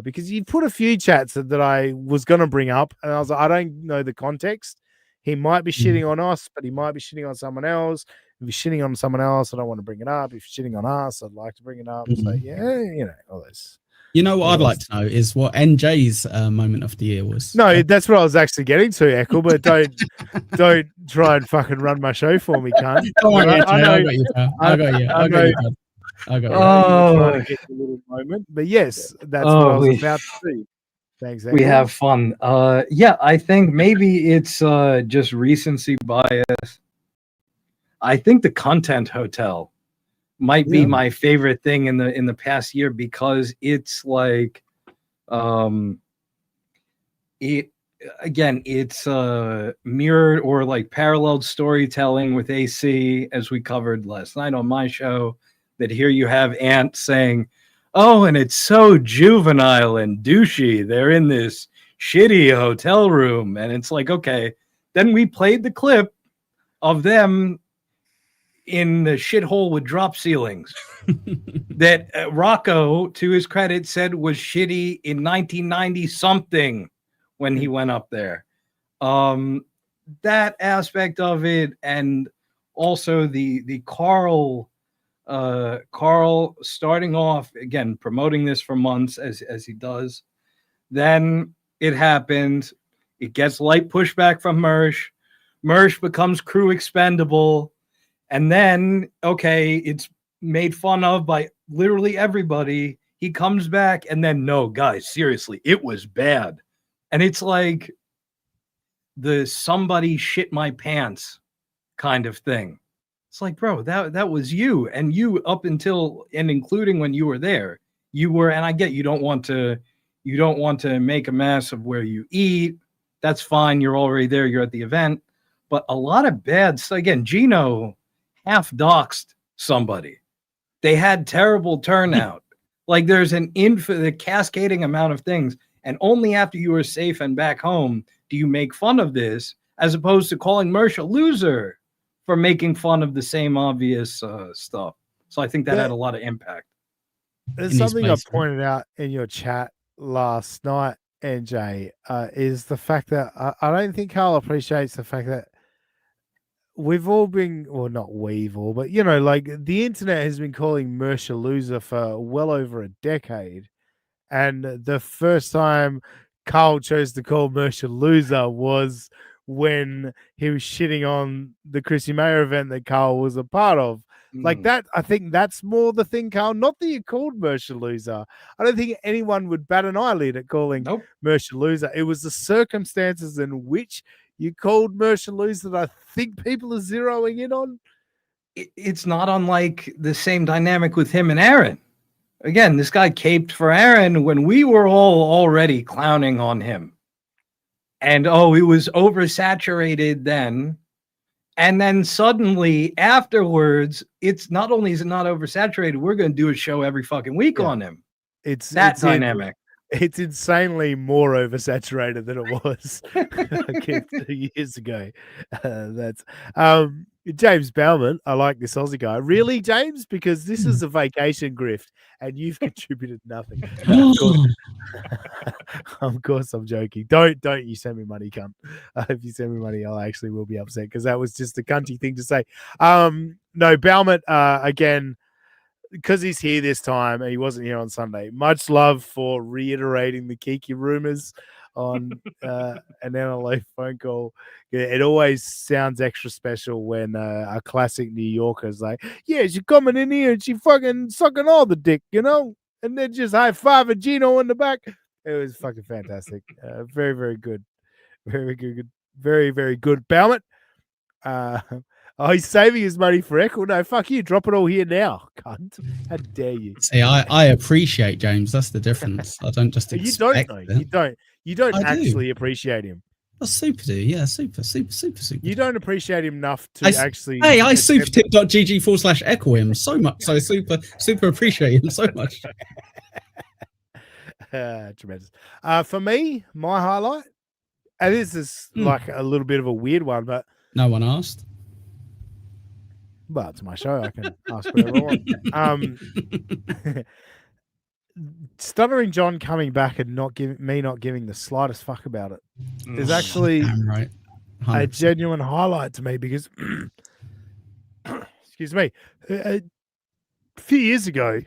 Because you put a few chats that I was going to bring up, and I was like, I don't know the context. He might be shitting on us, but he might be shitting on someone else. If he's shitting on someone else, I don't want to bring it up. If he's shitting on us, I'd like to bring it up. So, yeah, all this. You know what I'd like to know is what NJ's moment of the year was. No, that's what I was actually getting to, Echo, but don't try and fucking run my show for me, cunt. Don't worry, I got you, pal. I got you. I got you. Oh, get a little moment. But yes, that's what I was about to do. Thanks, Echo. We have fun. Yeah, I think maybe it's just recency bias. I think the Content Hotel might be my favorite thing in the past year because it's like it's mirrored or like paralleled storytelling with AC, as we covered last night on my show, that here you have Ant saying, oh, and it's so juvenile and douchey, they're in this shitty hotel room, and it's like, okay, then we played the clip of them in the shithole with drop ceilings that Rocco, to his credit, said was shitty in 1990 something when he went up there. That aspect of it, and also the Carl starting off again promoting this for months as he does. Then it happened. It gets light pushback from Mersh. Mersh becomes crew expendable. And then, okay, it's made fun of by literally everybody. He comes back and then, no, guys, seriously, it was bad. And it's like the somebody shit my pants kind of thing. It's like, bro, that was you. And you up until and including when you were there, you were, and I get you don't want to make a mess of where you eat. That's fine. You're already there. You're at the event. But a lot of bad stuff. Again, Gino half doxed somebody. They had terrible turnout. Like there's an infinite cascading amount of things. And only after you are safe and back home do you make fun of this, as opposed to calling Mersh a loser for making fun of the same obvious stuff. So I think that had a lot of impact. There's something I pointed out in your chat last night, NJ, is the fact that I don't think Carl appreciates the fact that we've all been, or not we've all, but, like the internet has been calling Mersh a loser for well over a decade. And the first time Carl chose to call Mersh a loser was when he was shitting on the Chrissy Mayer event that Carl was a part of. Like that, I think that's more the thing, Carl. Not that you called Mersh a loser. I don't think anyone would bat an eyelid at calling Mersh a loser. It was the circumstances in which you called Mersh a loser that I think people are zeroing in on. It's not unlike the same dynamic with him and Aaron. Again, this guy caped for Aaron when we were all already clowning on him. and it was oversaturated then. And then suddenly afterwards, it's not only is it not oversaturated, we're going to do a show every fucking week on him. It's dynamic. It's insanely more oversaturated than it was like 2 years ago. That's James Bowman. I like this Aussie guy. Really, James? Because this is a vacation grift, and you've contributed nothing. Of course, I'm joking. Don't you send me money, cunt. If you send me money, I actually will be upset because that was just a cunty thing to say. No, Bowman again. Because he's here this time and he wasn't here on Sunday. Much love for reiterating the Kiki rumors on an NLA phone call. It always sounds extra special when a classic New Yorker's like, yeah, she's coming in here and she fucking sucking all the dick, you know? And then just high-fiving Gino in the back. It was fucking fantastic. Very, very good. Very good. Very, very good. Bowman. He's saving his money for Echo. No, fuck you. Drop it all here now, cunt. How dare you? See, I appreciate James. That's the difference. I don't just expect You don't actually appreciate him. I super do. Yeah, super. You don't appreciate him enough to actually. Hey, I supertip.gg/echo him so much. So super appreciate him so much. Tremendous. For me, my highlight, and this is like a little bit of a weird one, but no one asked. Well, it's my show. I can ask whatever I want. Stuttering John coming back and not giving the slightest fuck about it is actually right. a genuine highlight to me because, excuse me, a few years ago,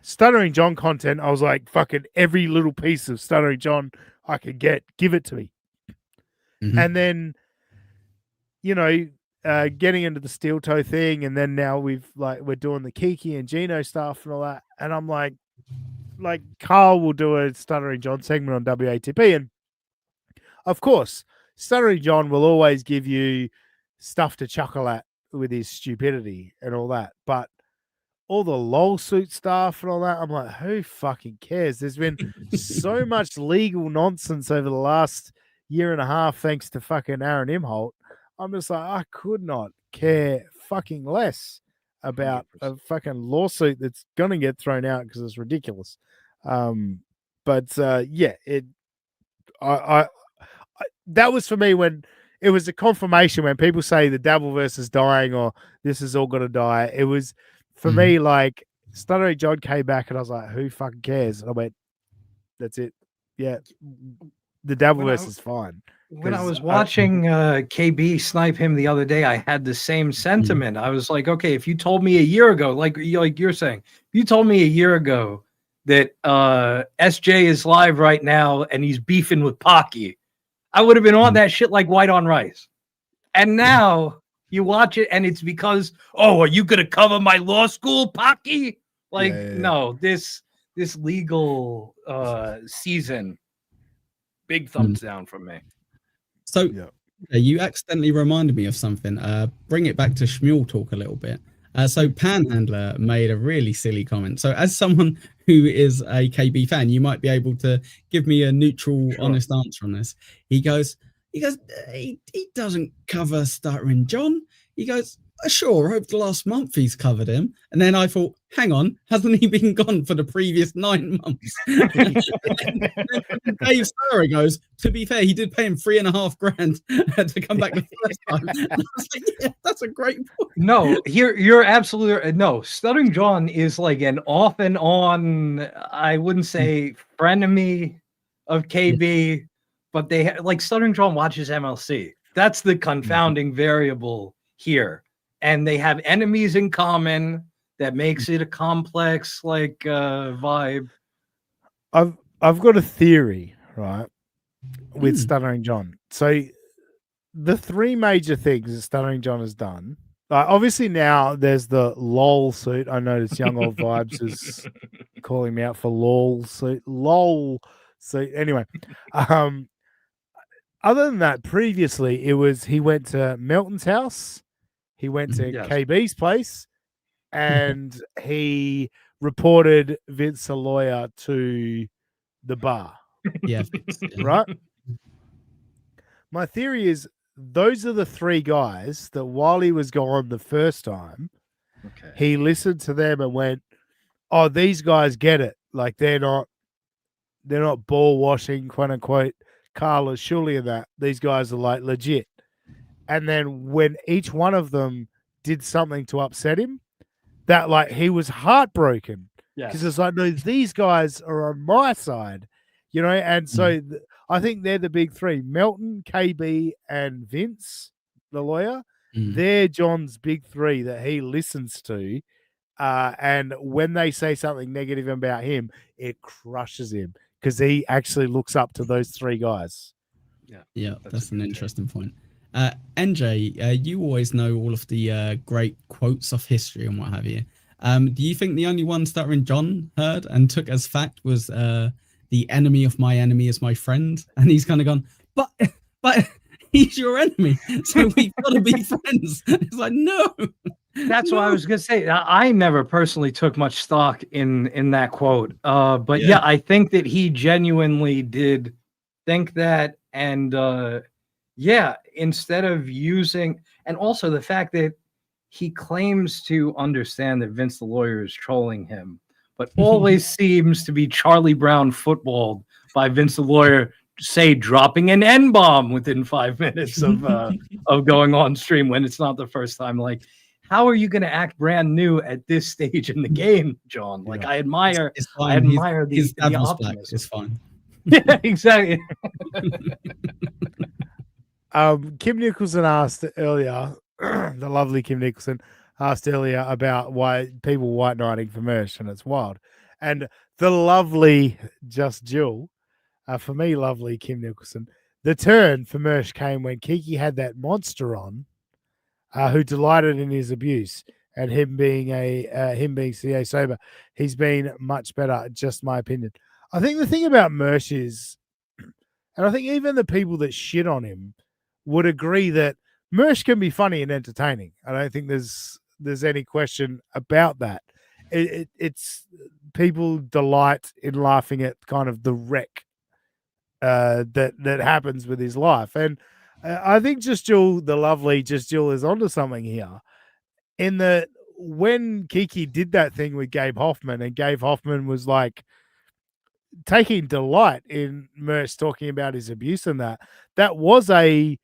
Stuttering John content, I was like, fucking every little piece of Stuttering John I could get, give it to me. Mm-hmm. And then, you know, getting into the steel toe thing, and then now we're doing the Kiki and Gino stuff and all that, and I'm like Carl will do a Stuttering John segment on WATP, and of course Stuttering John will always give you stuff to chuckle at with his stupidity and all that, but all the lol suit stuff and all that, I'm like, who fucking cares? There's been so much legal nonsense over the last year and a half thanks to fucking Aaron Imholt. I'm just like, I could not care fucking less about 100%. A fucking lawsuit that's going to get thrown out because it's ridiculous. Yeah, that was for me when it was a confirmation when people say the Dabbleverse is dying or this is all going to die. It was for me like Stuttering John came back and I was like, who fucking cares? And I went, that's it. Yeah, the Dabbleverse is fine. When I was watching KB snipe him the other day, I had the same sentiment. I was like, okay, if you told me a year ago, like you're saying, if you told me a year ago that SJ is live right now and he's beefing with Pocky, I would have been on that shit like white on rice. And now you watch it and it's because, are you going to cover my law school, Pocky? Like, no, this legal season, big thumbs down from me. So you accidentally reminded me of something. Bring it back to Schmuel talk a little bit. So Panhandler made a really silly comment. So as someone who is a KB fan, you might be able to give me a neutral, honest answer on this. He goes, he doesn't cover Stuttering John. He goes, sure, over the last month he's covered him. And then I thought, hang on, hasn't he been gone for the previous 9 months? Dave Sarah goes, to be fair, he did pay him $3,500 to come back the first time. And I was like, yeah, that's a great point. No, you're absolutely no. Stuttering John is like an off and on, I wouldn't say frenemy of KB, but they like Stuttering John watches MLC. That's the confounding variable here. And they have enemies in common that makes it a complex vibe. I've got a theory, right, with Stuttering John. So the 3 major things that Stuttering John has done, obviously now there's the LOL suit. I noticed Young Old Vibes is calling me out for LOL suit. Anyway, other than that, previously he went to Melton's house. He went to KB's place and he reported Vince the lawyer to the bar. Yeah. Right? My theory is those are the three guys that while he was gone the first time, he listened to them and went, "Oh, these guys get it. Like they're not ball washing, quote unquote, Carla Shuley and that. These guys are like legit." And then when each one of them did something to upset him, that like he was heartbroken because it's like, no, these guys are on my side, you know. And so I think they're the big three: Melton, KB, and Vince, the lawyer. They're John's big three that he listens to. And when they say something negative about him, it crushes him because he actually looks up to those three guys. Yeah, that's an interesting point. NJ, you always know all of the great quotes of history and what have you. Do you think the only ones that John heard and took as fact was the enemy of my enemy is my friend? And he's kind of gone, but he's your enemy, so we've got to be friends. It's like, no. That's what I was gonna say. I never personally took much stock in that quote, but yeah, I think that he genuinely did think that, and instead of using, and also the fact that he claims to understand that Vince the lawyer is trolling him, but always seems to be Charlie Brown footballed by Vince the lawyer, say dropping an N-bomb within 5 minutes of going on stream when it's not the first time. Like, how are you going to act brand new at this stage in the game, John? Like, I admire, it's fine. I admire his the black. optimism. It's fine. Yeah, exactly. Kim Nicholson asked earlier, the lovely Kim Nicholson asked earlier about why people white knighting for Mersh, and it's wild. And the lovely Just Jill, for me, lovely Kim Nicholson, the turn for Mersh came when Kiki had that monster on, who delighted in his abuse, and him being CA sober, he's been much better. Just my opinion. I think the thing about Mersh is, and I think even the people that shit on him would agree that Mersh can be funny and entertaining. I don't think there's any question about that. It's people delight in laughing at kind of the wreck that happens with his life. And I think Just Jill, the lovely Just Jill, is onto something here. In that when Kiki did that thing with Gabe Hoffman, and Gabe Hoffman was like taking delight in Mersh talking about his abuse and that was a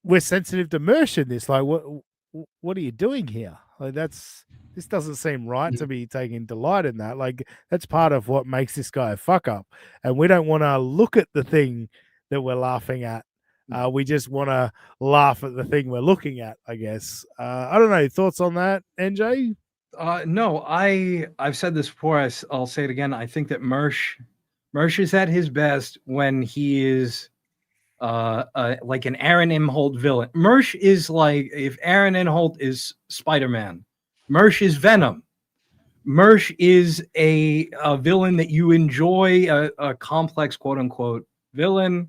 we're sensitive to Mersh in this. Like, what are you doing here? Like, this doesn't seem right to be taking delight in that. Like, that's part of what makes this guy a fuck up. And we don't want to look at the thing that we're laughing at. We just want to laugh at the thing we're looking at, I guess. I don't know. Thoughts on that, NJ? No, I've said this before. I'll say it again. I think that Mersh is at his best when he is like an Aaron Imholt villain. Mersh is like if Aaron Imholt is Spider-Man, Mersh is Venom. Mersh is a villain that you enjoy, a complex quote unquote villain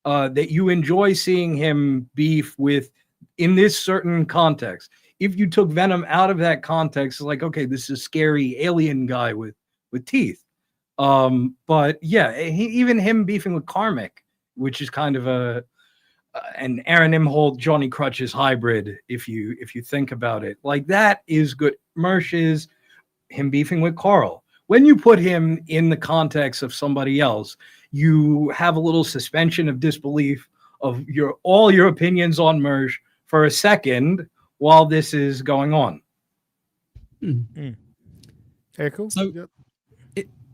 that you enjoy seeing him beef with in this certain context. If you took Venom out of that context, it's like, okay, this is a scary alien guy with teeth. But yeah, even him beefing with Karmic, which is kind of an Aaron Imholt, Johnny Crutch's hybrid, if you think about it. Like, that is good. Mersh is him beefing with Carl. When you put him in the context of somebody else, you have a little suspension of disbelief of all your opinions on Mersh for a second while this is going on. Yeah, cool. So,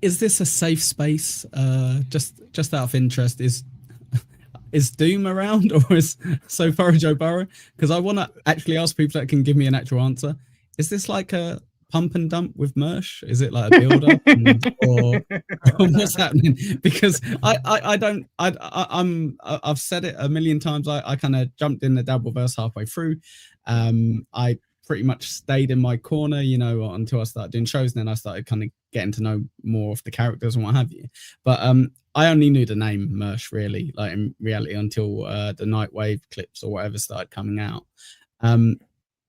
is this a safe space? Just out of interest, is Doom around, or is so far Joe Burrow? Because I want to actually ask people that can give me an actual answer. Is this like a pump and dump with Mersh? Is it like a build up, or what's happening? Because I've said it a million times. I kind of jumped in the Dabbleverse halfway through. I pretty much stayed in my corner, until I started doing shows. And then I started kind of getting to know more of the characters and what have you. But I only knew the name Mersh really, like in reality, until the Nightwave clips or whatever started coming out.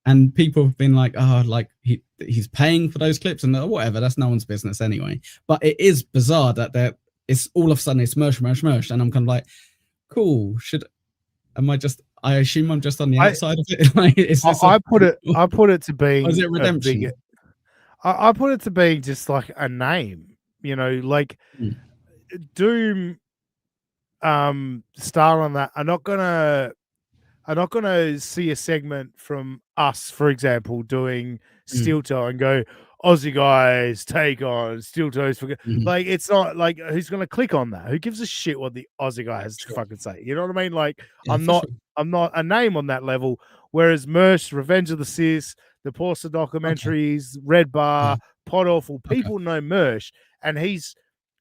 And people have been like, oh, like he's paying for those clips and whatever. That's no one's business anyway. But it is bizarre that it's all of a sudden it's merch, and I'm kind of like, cool. I assume I'm just on the outside of it. Like, I put it to being is it redemption? I put it to being just like a name, you know, like Doom star on that. I'm not gonna see a segment from us, for example, doing Steel Toe and go, Aussie guys take on Steel Toes. Like, it's not like, who's gonna click on that? Who gives a shit what the Aussie guy has to fucking say? You know what I mean? Like, I'm not a name on that level. Whereas Mersh, Revenge of the Sis, the Porcer documentaries, Red Bar, Pod Awful, people know Mersh, and he's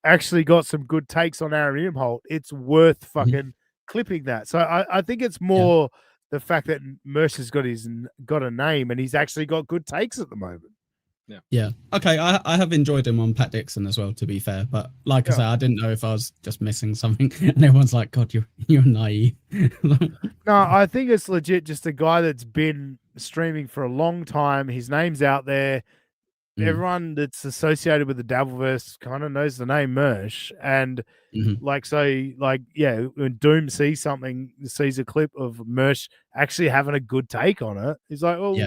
actually got some good takes on Aaron Imholt. It's worth fucking clipping that. So I think it's more the fact that Mersh has got a name, and he's actually got good takes at the moment. Yeah. Okay. I have enjoyed him on Pat Dixon as well, to be fair. But like I said, I didn't know if I was just missing something. And everyone's like, God, you're naive. No, I think it's legit just a guy that's been streaming for a long time. His name's out there. Everyone that's associated with the Dabbleverse kind of knows the name Mersh. And when Doom sees a clip of Mersh actually having a good take on it, he's like, well,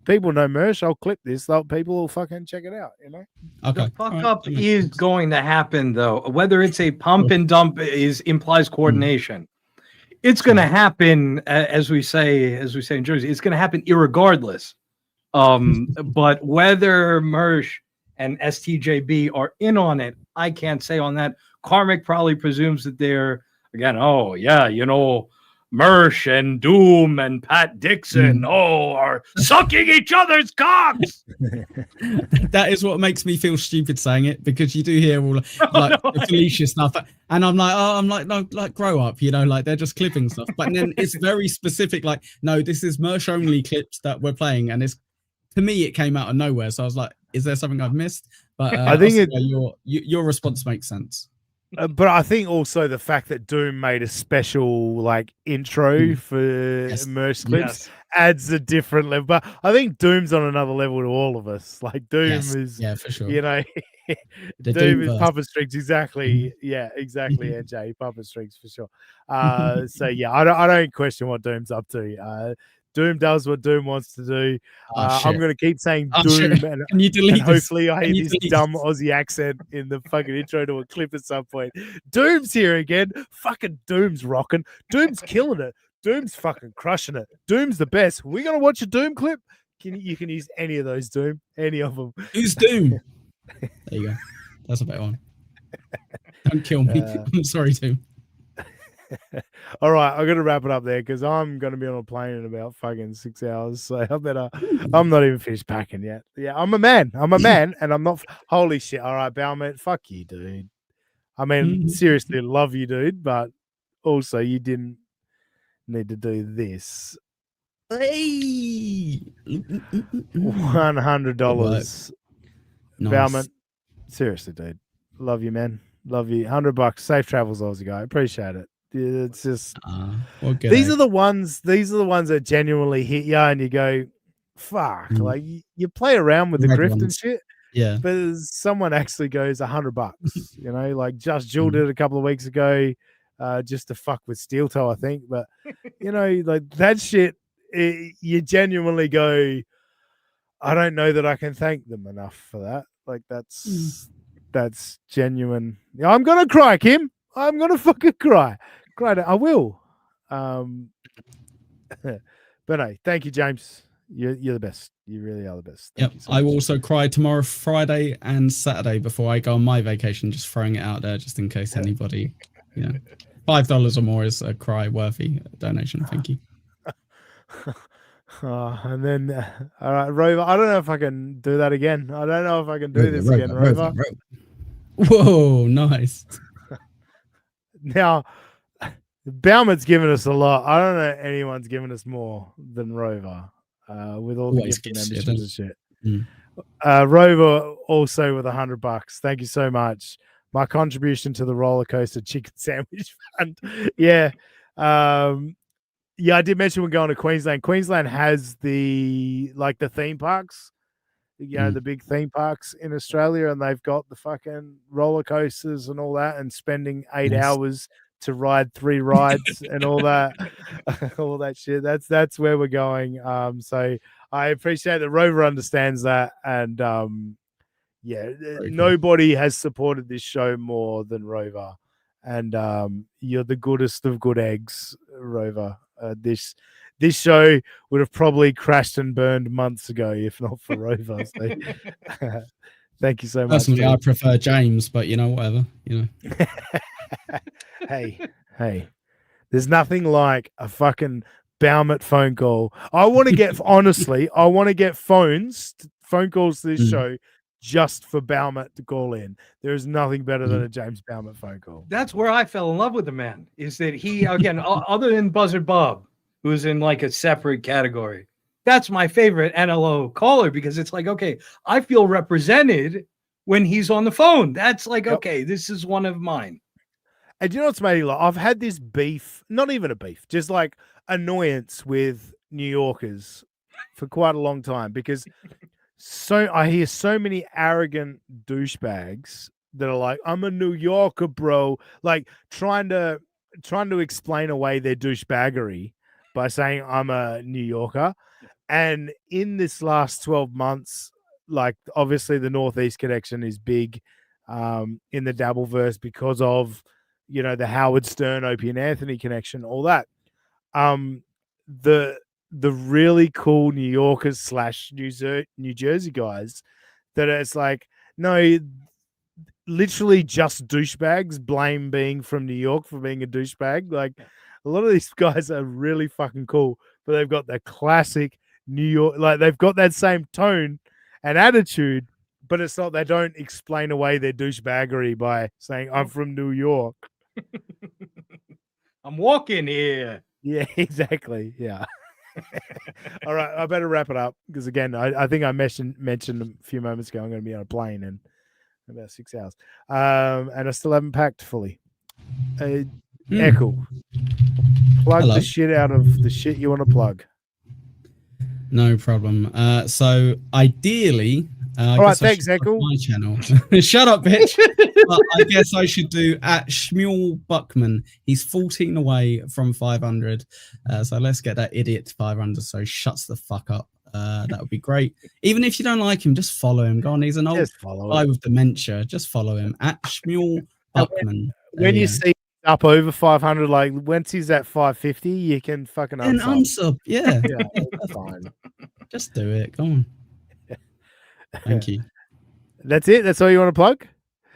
people know Mersh, I'll clip this. People will fucking check it out, you know? Okay. The fuck up is going to happen, though. Whether it's a pump and dump implies coordination. It's going to happen, as we say in Jersey, it's going to happen irregardless. But whether Mersh and STJB are in on it, I can't say on that. Karmic probably presumes that they're, again, Mersh and Doom and Pat Dixon are sucking each other's cocks. That is what makes me feel stupid saying it, because you do hear all like Felicia stuff, and I'm like, no, like, grow up, you know, like they're just clipping stuff. But then it's very specific, like, no, this is Mersh only clips that we're playing, and it's, to me, it came out of nowhere. So I was like, is there something I've missed? But I think your response makes sense. But I think also the fact that Doom made a special like intro for Mersh clips adds a different level. But I think Doom's on another level to all of us. Like, Doom is, for sure. You know, Doom is puppet strings, exactly. Yeah, exactly. NJ puppet strings for sure. So yeah, I don't question what Doom's up to. Doom does what Doom wants to do. I'm going to keep saying Doom, and hopefully I hear this dumb Aussie accent in the fucking intro to a clip at some point. Doom's here again. Fucking Doom's rocking. Doom's killing it. Doom's fucking crushing it. Doom's the best. We're going to watch a Doom clip. You can use any of those, Doom. Any of them. Who's Doom? There you go. That's a better one. Don't kill me. I'm sorry, Doom. All right, I'm gonna wrap it up there because I'm gonna be on a plane in about fucking 6 hours. So I'm not even finished packing yet. Yeah, I'm a man, and I'm not. Holy shit! All right, Bowman, fuck you, dude. I mean, seriously, love you, dude, but also you didn't need to do this. Hey, $100, Bowman. Seriously, dude, love you, man. Love you. $100. Safe travels, Aussie guy. Appreciate it. It's just these are the ones that genuinely hit you and you go, fuck. Like, you play around with the Grift and shit, but someone actually goes $100, you know, like Just Jill did a couple of weeks ago, just to fuck with Steel Toe, I think. But you know, like that shit, you genuinely go, I don't know that I can thank them enough for that. Like, that's genuine. I'm gonna cry, Kim. I'm gonna fucking cry. I will. But hey, thank you, James. You're the best. You really are the best. Thank you so much. I will also cry tomorrow, Friday, and Saturday before I go on my vacation. Just throwing it out there, just in case anybody, you know, $5 or more is a cry worthy donation. Thank you. And then, all right, Rover. I don't know if I can do that again. I don't know if I can do this again, Rover. Whoa, nice. Now, Bauman's given us a lot. I don't know anyone's given us more than Rover, with all the gifted memberships and shit. Rover also with $100. Thank you so much. My contribution to the roller coaster chicken sandwich fund. Yeah. I did mention we're going to Queensland. Queensland has the theme parks. you know, the big theme parks in Australia, and they've got the fucking roller coasters and all that, and spending 8 Nice. hours to ride 3 rides and all that, all that shit. That's where we're going. So I appreciate that Rover understands that, and yeah, nobody has supported this show more than Rover, and you're the goodest of good eggs, Rover. This show would have probably crashed and burned months ago if not for Rover. So, thank you so much. Personally, I prefer James, but you know, whatever. You know. Hey, there's nothing like a fucking Baumet phone call. I want to get honestly, I want to get phone calls to this show just for Baumet to call in. There is nothing better than a James Baumet phone call. That's where I fell in love with the man. Is that he again, other than Buzzard Bob, who's in like a separate category? That's my favorite NLO caller because it's like, okay, I feel represented when he's on the phone. That's like, okay, this is one of mine. And you know what's made me laugh? I've had this beef, not even a beef, just like annoyance with New Yorkers for quite a long time because I hear so many arrogant douchebags that are like, I'm a New Yorker, bro, like trying to explain away their douchebaggery by saying I'm a New Yorker. And in this last 12 months, like obviously the Northeast connection is big in the Dabbleverse because of, you know, the Howard Stern, Opie and Anthony connection, all that. The really cool New Yorkers / New Jersey guys that it's like, no, literally just douchebags blame being from New York for being a douchebag. Like a lot of these guys are really fucking cool, but they've got the classic New York, like they've got that same tone and attitude, but it's not, they don't explain away their douchebaggery by saying I'm from New York. I'm walking here. Yeah, exactly. Yeah. All right, I better wrap it up because again, I think I mentioned a few moments ago I'm going to be on a plane in about 6 hours, and I still haven't packed fully. Echo, plug the shit out of the shit you want to plug. No problem. So ideally, all right, thanks, Echo. My channel. Shut up, bitch. I guess I should do at Schmuel Buckman. He's 14 away from 500. So let's get that idiot to 500 so he shuts the fuck up. That would be great. Even if you don't like him, just follow him. Go on, he's an old guy with dementia. Just follow him at Schmuel Buckman. When you see up over 500, like once he's at 550, you can fucking unsub. Yeah, yeah, fine. Just do it. Go on. Thank you. That's it. That's all you want to plug?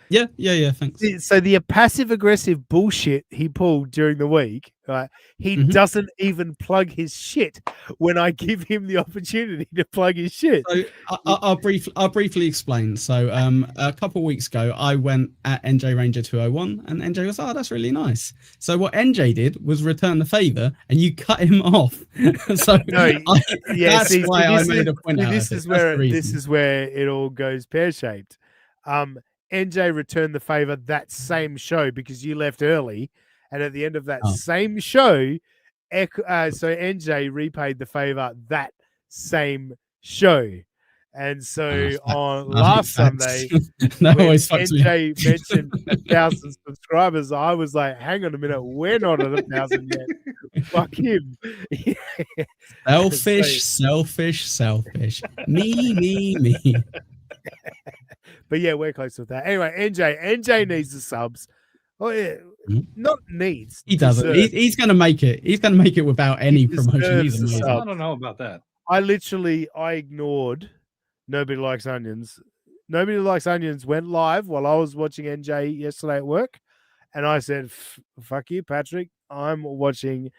Yeah. Thanks. So the passive aggressive bullshit he pulled during the week, right? He doesn't even plug his shit when I give him the opportunity to plug his shit. So I'll briefly explain. So a couple of weeks ago, I went at NJ Ranger 201, and NJ was, oh, that's really nice. So what NJ did was return the favor, and you cut him off. So that's why I made a point. This is where it all goes pear shaped. NJ returned the favor that same show because you left early, and at the end of that same show, so NJ repaid the favor that same show. And so on last Sunday, when NJ mentioned 1,000 subscribers, I was like, hang on a minute, we're not at 1,000 yet. Fuck him. Selfish. Me. But yeah, we're close with that. Anyway, NJ needs the subs. Oh yeah, not needs. He doesn't. He's going to make it. He's going to make it without any promotion. I don't know about that. I ignored Nobody Likes Onions. Nobody Likes Onions went live while I was watching NJ yesterday at work, and I said, "Fuck you, Patrick. I'm watching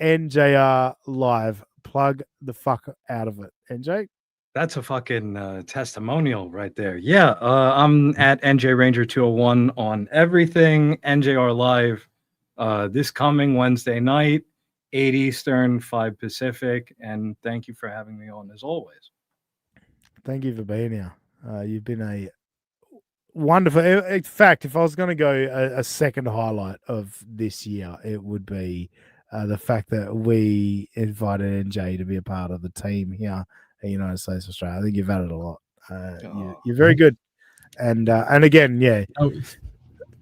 NJR live. Plug the fuck out of it, NJ." That's a fucking testimonial right there. Yeah, I'm at NJ Ranger 201 on everything. NJR Live this coming Wednesday night, 8 Eastern, 5 Pacific. And thank you for having me on as always. Thank you for being here. You've been a wonderful. In fact, if I was going to go a second highlight of this year, it would be the fact that we invited NJ to be a part of the team here. United States of Australia. I think you've added a lot. You're very good. And again, yeah,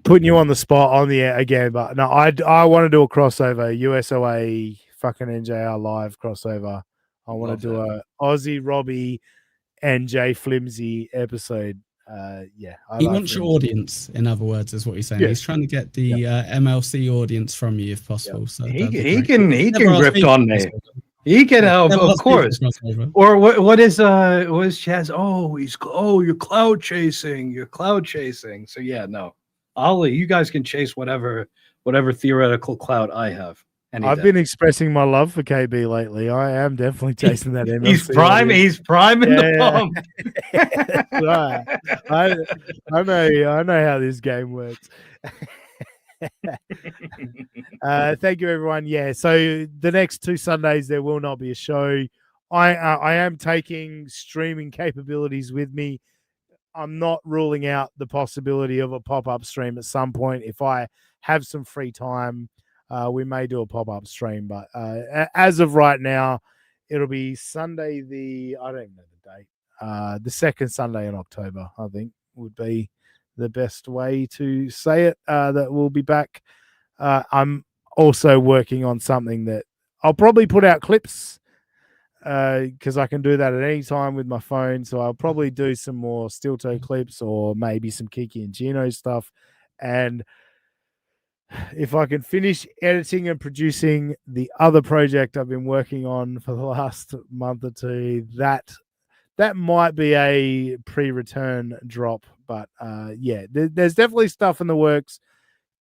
putting you on the spot on the air again. But no, I want to do a crossover, USOA fucking NJR live crossover. I want to do a Aussie Robbie and Jay Flimsy episode. He wants your audience, in other words, is what he's saying. Yeah. He's trying to get the MLC audience from you if possible. So he can grift on me. He can help, Never of asked me course. for a crossover. Or what is Chaz? You're cloud chasing. You're cloud chasing. So yeah, no. Ollie, you guys can chase whatever theoretical cloud I have. I've been expressing my love for KB lately. I am definitely chasing that MLC. He's priming the pump. Right. I know how this game works. Thank you, everyone. Yeah, so the next 2 Sundays there will not be a show. I am taking streaming capabilities with me. I'm not ruling out the possibility of a pop-up stream at some point. If I have some free time, we may do a pop-up stream. But as of right now, it'll be Sunday I don't even know the date. The second Sunday in October, I think, would be the best way to say it. That we'll be back. I'm also working on something that I'll probably put out clips because I can do that at any time with my phone. So I'll probably do some more steel toe clips or maybe some Kiki and Gino stuff. And if I can finish editing and producing the other project I've been working on for the last month or two, that might be a pre-return drop. But there's definitely stuff in the works.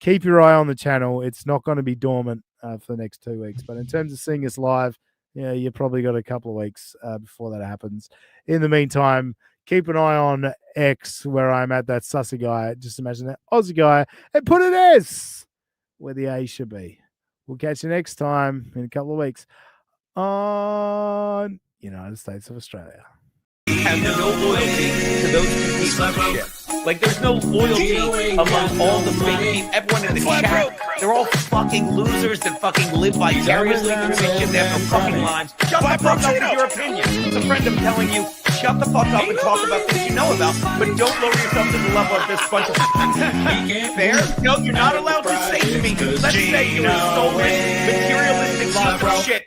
Keep your eye on the channel. It's not going to be dormant for the next 2 weeks. But in terms of seeing us live, you probably got a couple of weeks before that happens. In the meantime, keep an eye on X, where I'm at that Sussy guy. Just imagine that Aussie guy and put an S where the A should be. We'll catch you next time in a couple of weeks on United States of Australia. Have no loyalty to those 2 pieces of shit. Like, there's no loyalty among all the fake people. Everyone in the chat, they're all fucking losers that fucking live vicariously through this shit. They have no fucking lives. Shut the fuck up with your opinion. It's a friend I'm telling you, shut the fuck up and talk about things you know about, but don't lower yourself to the level of this bunch of fair. No, you're not allowed to say to me, let's say you're a stolen, materialistic piece of shit.